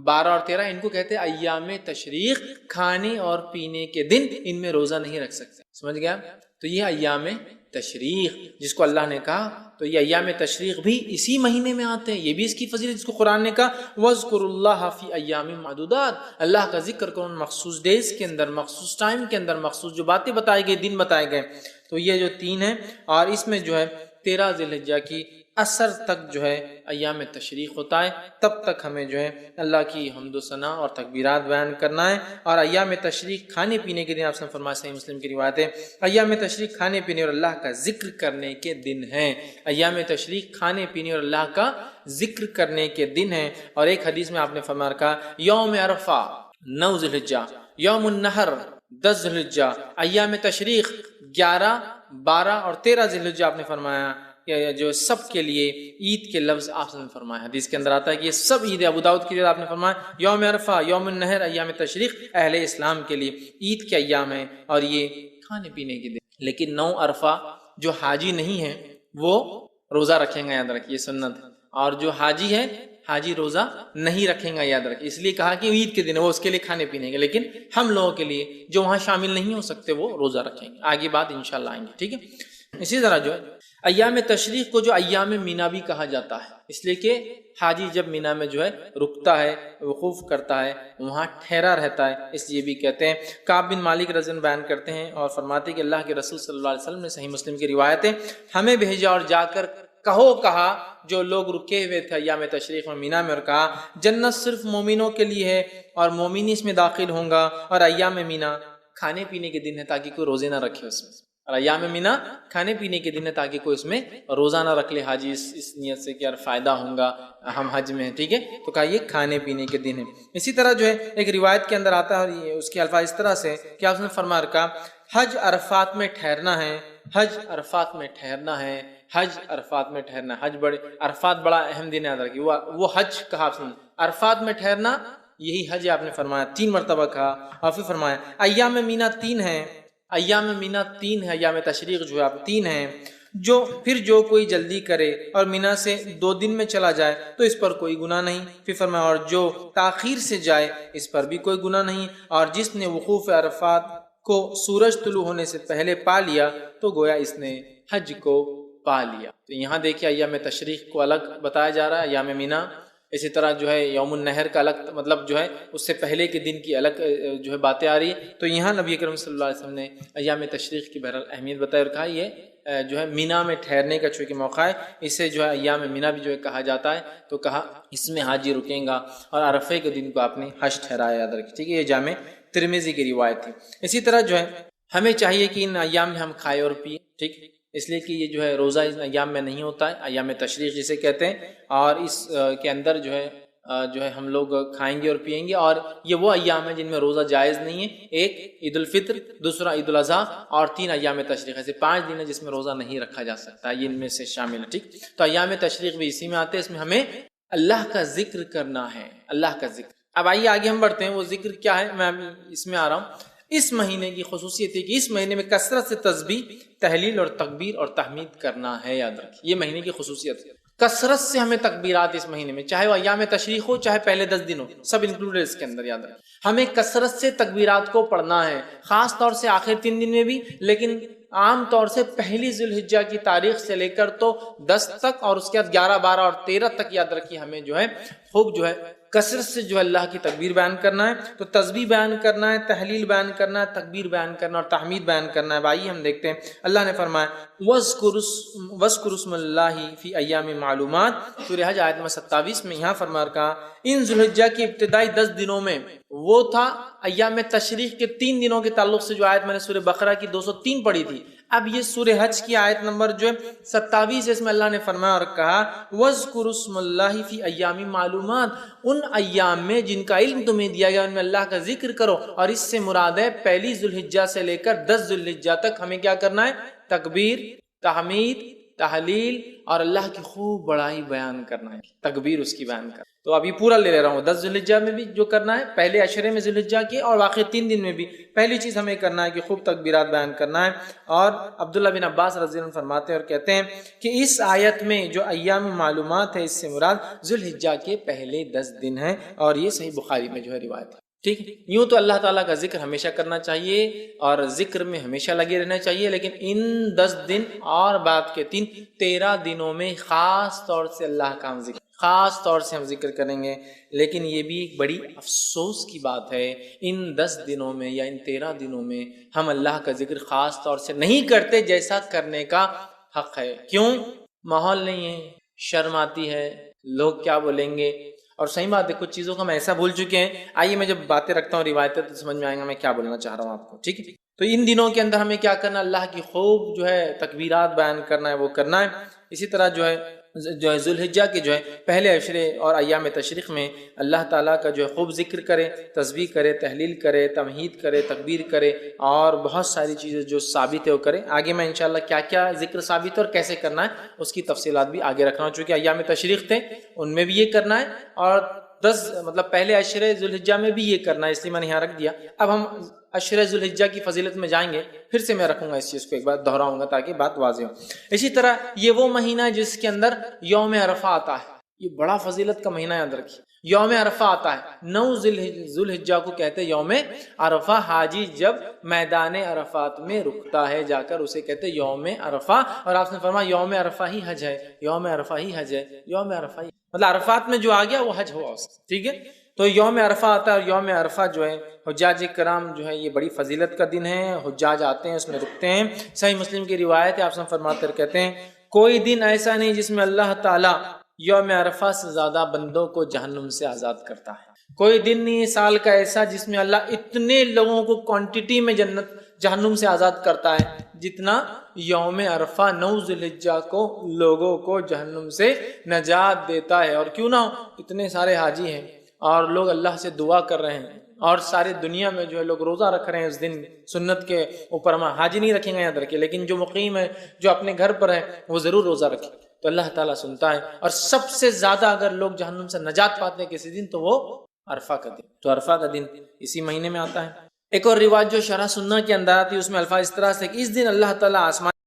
12 اور 13، ان کو کہتے ہیں ایام تشریق، کھانے اور پینے کے دن، ان میں روزہ نہیں رکھ سکتے، سمجھ گیا؟ تو یہ ایام تشریق جس کو اللہ نے کہا، تو یہ ایام تشریق بھی اسی مہینے میں آتے ہیں، یہ بھی اس کی فضیلت، جس کو قرآن نے کہا وَاذْكُرُوا اللَّهَ فِي أَيَّامٍ مَّعْدُودَاتٍ، اللہ کا ذکر کرو ان مخصوص ڈیز کے اندر، مخصوص ٹائم کے اندر، مخصوص جو باتیں بتائی گئی، دن بتائے گئے۔ تو یہ جو 3 ہیں، اور اس میں جو ہے 13 ذی الحجہ کی اثر تک جو ہے ایام تشریق ہوتا ہے، تب تک ہمیں جو ہے اللہ کی حمد و ثنا اور تکبیرات بیان کرنا ہے۔ اور ایام تشریق کھانے پینے کے دن، آپ نے فرمایا، صحیح مسلم کی روایت ہے، ایام تشریق کھانے پینے اور اللہ کا ذکر کرنے کے دن ہیں۔ ایام تشریق کھانے پینے اور اللہ کا ذکر کرنے کے دن ہیں۔ اور ایک حدیث میں آپ نے فرمایا کہا یوم عرفہ 9 ذی الحجہ، یوم النحر 10 ذی الحجہ، ایام تشریق 11، 12 اور 13 ذی الحجہ، آپ نے فرمایا جو سب کے لیے عید کے لفظ آپ نے فرمایا، حدیث کے اندر آتا ہے کہ یہ سب عید ہے۔ ابو داؤد کی روایت آپ نے فرمایا یوم عرفہ، یوم النحر، ایام تشریق اہل اسلام کے لیے عید کے ایام ہیں اور یہ کھانے پینے کے دن۔ لیکن 9 عرفہ جو حاجی نہیں ہے وہ روزہ رکھیں گا، یاد رکھیے، سنت ہے، اور جو حاجی ہے حاجی روزہ نہیں رکھیں گا، یاد رکھیے، اس لیے کہا کہ عید کے دن وہ اس کے لیے کھانے پینے کے، لیکن ہم لوگوں کے لیے جو وہاں شامل نہیں ہو سکتے وہ روزہ رکھیں گے۔ آگے بات انشاءاللہ آئیں گے، ٹھیک ہے۔ اسی طرح جو ہے ایام تشریق کو جو ایام مینا بھی کہا جاتا ہے، اس لیے کہ حاجی جب مینا میں جو ہے رکتا ہے، وقوف کرتا ہے، وہاں ٹھہرا رہتا ہے، اس لیے بھی کہتے ہیں۔ کعب بن مالک رضی اللہ عنہ بیان کرتے ہیں اور فرماتے ہیں کہ اللہ کے رسول صلی اللہ علیہ وسلم نے صحیح مسلم کی روایت ہے، ہمیں بھیجا اور جا کر کہا جو لوگ رکے ہوئے تھے ایام تشریق میں مینا میں، اور کہا جنت صرف مومنوں کے لیے ہے اور مومن اس میں داخل ہوں گا، اور ایام مینا کھانے پینے کے دن ہے تاکہ کوئی روزے نہ رکھے اس میں، اور ایام مینا کھانے پینے کے دن ہے تاکہ کوئی اس میں روزہ نہ رکھ لے حاجی اس نیت سے کہ یار فائدہ ہوگا ہم حج میں ہیں، ٹھیک ہے، تو کہا یہ کھانے پینے کے دن ہے۔ اسی طرح جو ہے ایک روایت کے اندر آتا ہے اور اس کے الفاظ اس طرح سے کہ آپ نے فرما رکھا حج عرفات میں ٹھہرنا ہے، حج عرفات میں ٹھہرنا ہے، حج عرفات میں ٹھہرنا ہے، حج بڑے عرفات بڑا اہم دن یاد رکھیے، وہ حج کہا آپ نے عرفات میں ٹھہرنا، یہی حج آپ نے فرمایا، 3 مرتبہ کہا، اور پھر فرمایا ایام مینا 3 ہیں، ایام مینا 3 ہے، ایام تشریق جو ہے آپ 3 ہیں، جو کوئی جلدی کرے اور مینا سے 2 دن میں چلا جائے تو اس پر کوئی گناہ نہیں، پھر فرمایا اور جو تاخیر سے جائے اس پر بھی کوئی گناہ نہیں، اور جس نے وقوف عرفات کو سورج طلوع ہونے سے پہلے پا لیا تو گویا اس نے حج کو پا لیا۔ تو یہاں دیکھیے ایام تشریق کو الگ بتایا جا رہا ہے، ایام مینا، اسی طرح جو ہے یوم النحر کا الگ، مطلب جو ہے اس سے پہلے کے دن کی الگ جو ہے باتیں آ رہی ہے۔ تو یہاں نبی کریم صلی اللہ علیہ وسلم نے ایام تشریق کی بہرحال اہمیت بتائی اور کہا یہ جو ہے مینا میں ٹھہرنے کا چونکہ موقع ہے، اسے جو ہے ایام مینا بھی جو ہے کہا جاتا ہے، تو کہا اس میں حاجی رکیں گا، اور عرفے کے دن کو آپ نے حج ٹھہرایا، یاد رکھیں، ٹھیک ہے، یہ جامع ترمذی کی روایت تھی۔ اسی طرح جو ہے ہمیں چاہیے کہ ان ایام میں ہم کھائے اور پیے، ٹھیک، اس لیے کہ یہ جو ہے روزہ اس ایام میں نہیں ہوتا ہے، ایام تشریق جسے کہتے ہیں، اور اس کے اندر جو ہے ہم لوگ کھائیں گے اور پیئیں گے، اور یہ وہ ایام ہیں جن میں روزہ جائز نہیں ہے، ایک عید الفطر، دوسرا عید الاضحیٰ، اور 3 ایام تشریق، ایسے 5 دن ہیں جس میں روزہ نہیں رکھا جا سکتا، یہ ان میں سے شامل ہے، ٹھیک۔ تو ایام تشریق بھی اسی میں آتے ہیں، اس میں ہمیں اللہ کا ذکر کرنا ہے، اللہ کا ذکر۔ اب آئیے آگے ہم بڑھتے ہیں، وہ ذکر کیا ہے، میں اس میں آ رہا ہوں۔ اس مہینے کی خصوصیت ہے کہ اس مہینے میں کثرت سے تسبیح، تحلیل اور تکبیر اور تحمید کرنا ہے، یاد رکھیے، یہ مہینے کی خصوصیت ہے، کثرت سے ہمیں تکبیرات اس مہینے میں، چاہے وہ ایام تشریق ہو چاہے پہلے 10 دن ہو، سب انکلوڈ ہے اس کے اندر، یاد رکھیں ہمیں کثرت سے تکبیرات کو پڑھنا ہے، خاص طور سے آخر 3 دن میں بھی، لیکن عام طور سے پہلی ذی الحجہ کی تاریخ سے لے کر تو 10 تک، اور اس کے بعد 11، 12 اور 13 تک، یاد رکھیے ہمیں جو ہے خوب جو ہے کثرت سے جو ہے اللہ کی تکبیر بیان کرنا ہے، تو تسبیح بیان کرنا ہے، تحلیل بیان کرنا ہے، تکبیر بیان کرنا اور تحمید بیان کرنا ہے۔ بھائی ہم دیکھتے ہیں اللہ نے فرمایا وَاذْكُرُوا اسْمَ اللَّهِ فِي أَيَّامٍ مَعْلُومَاتٍ، سورہ حج آیت نمبر 27 میں یہاں فرما رکھا ان ذی الحجہ کی ابتدائی 10 دنوں میں، وہ تھا ایام تشریق کے 3 دنوں کے تعلق سے جو آیت میں نے سورہ بقرہ کی 203 پڑھی تھی، اب یہ سورہ حج کی آیت نمبر جو ہے 27، اس میں اللہ نے فرمایا اور کہا وَاذْكُرُوا اسْمَ اللَّهِ فِي أَيَّامٍ مَعْلُومَاتٍ، ان ایام میں جن کا علم تمہیں دیا گیا ان میں اللہ کا ذکر کرو، اور اس سے مراد ہے پہلی ذی الحجہ سے لے کر 10 ذی الحجہ تک ہمیں کیا کرنا ہے، تکبیر، تحمید، تحلیل اور اللہ کی خوب بڑائی بیان کرنا ہے، تکبیر اس کی بیان کرنا۔ تو ابھی پورا لے رہا ہوں، 10 ذی الحجہ میں بھی جو کرنا ہے، پہلے عشرے میں ذی الحجہ کے، اور باقی 3 دن میں بھی پہلی چیز ہمیں کرنا ہے کہ خوب تکبیرات بیان کرنا ہے۔ اور عبداللہ بن عباس رضی اللہ عنہ فرماتے ہیں اور کہتے ہیں کہ اس آیت میں جو ایام معلومات ہے اس سے مراد ذی الحجہ کے پہلے 10 دن ہیں، اور یہ صحیح بخاری میں جو ہے روایت ہے، ٹھیک۔ یوں تو اللہ تعالیٰ کا ذکر ہمیشہ کرنا چاہیے اور ذکر میں ہمیشہ لگے رہنا چاہیے، لیکن ان 10 دن اور بعد کے 13 دنوں میں خاص طور سے اللہ کا ہم ذکر، خاص طور سے ہم ذکر کریں گے۔ لیکن یہ بھی ایک بڑی افسوس کی بات ہے، ان 10 دنوں میں یا ان 13 دنوں میں ہم اللہ کا ذکر خاص طور سے نہیں کرتے جیسا کرنے کا حق ہے۔ کیوں؟ ماحول نہیں ہے، شرم آتی ہے، لوگ کیا بولیں گے، اور صحیح بات ہے کچھ چیزوں کو ہم ایسا بھول چکے ہیں۔ آئیے میں جب باتیں رکھتا ہوں روایتیں تو سمجھ میں آئے گا میں کیا بولنا چاہ رہا ہوں آپ کو، ٹھیک ہے۔ تو ان دنوں کے اندر ہمیں کیا کرنا، اللہ کی خوب جو ہے تکبیرات بیان کرنا ہے، وہ کرنا ہے۔ اسی طرح جو ہے ذی الحجہ کے جو ہے پہلے عشرے اور ایام تشریق میں اللہ تعالیٰ کا جو ہے خوب ذکر کرے، تسبیح کرے، تحلیل کرے، تمہید کرے، تکبیر کرے، اور بہت ساری چیزیں جو ثابت ہے وہ کرے۔ آگے میں انشاءاللہ کیا کیا ذکر ثابت ہے اور کیسے کرنا ہے اس کی تفصیلات بھی آگے رکھنا، چونکہ ایام تشریق تھے ان میں بھی یہ کرنا ہے، اور 10 مطلب پہلے عشرے ذی الحجہ میں بھی یہ کرنا ہے، اس لیے میں نے یہاں رکھ دیا۔ اب ہم عشرے ذی الحجہ کی فضیلت میں جائیں گے، پھر سے میں رکھوں گا اس چیز کو ایک بار دہراؤں گا تاکہ بات واضح ہو۔ اسی طرح یہ وہ مہینہ جس کے اندر یوم عرفہ آتا ہے، یہ بڑا فضیلت کا مہینہ یاد رکھیے. یوم عرفہ آتا ہے 9 ذوالحجہ کو کہتے ہیں یوم عرفہ. حاجی جب میدان عرفات میں رکتا ہے جا کر اسے کہتے ہیں یوم عرفہ. اور آپ نے فرمایا یوم عرفہ ہی حج ہے، یوم عرفہ ہی حج ہے، یوم عرفہ ہی، مطلب عرفات میں جو آ گیا وہ حج ہوا اس کا. ٹھیک ہے، تو یوم عرفہ آتا ہے. اور یوم عرفہ جو ہے حجاج کرام جو ہے یہ بڑی فضیلت کا دن ہے. حجاج آتے ہیں، اس میں رکتے ہیں. صحیح مسلم کی روایت ہے، آپ فرماتے کہتے ہیں کوئی دن ایسا نہیں جس میں اللہ تعالیٰ یوم عرفہ سے زیادہ بندوں کو جہنم سے آزاد کرتا ہے. کوئی دن نہیں سال کا ایسا جس میں اللہ اتنے لوگوں کو کوانٹٹی میں جہنم سے آزاد کرتا ہے جتنا یوم عرفہ 9 ذوالحجہ کو لوگوں کو جہنم سے نجات دیتا ہے. اور کیوں نہ ہو، اتنے سارے حاجی ہیں اور لوگ اللہ سے دعا کر رہے ہیں، اور سارے دنیا میں جو ہے لوگ روزہ رکھ رہے ہیں اس دن سنت کے اوپر. ہم حاجی نہیں رکھیں گے یاد رکھیں، لیکن جو مقیم ہے، جو اپنے گھر پر ہے، وہ ضرور روزہ رکھیں تو اللہ تعالیٰ سنتا ہے. اور سب سے زیادہ اگر لوگ جہنم سے نجات پاتے ہیں کسی دن تو وہ عرفہ کا دن. تو عرفہ کا دن اسی مہینے میں آتا ہے. ایک اور روایت جو شرح سنہ کے اندر آتی ہے اس میں الفاظ اس طرح سے کہ اس دن اللہ تعالیٰ آسمان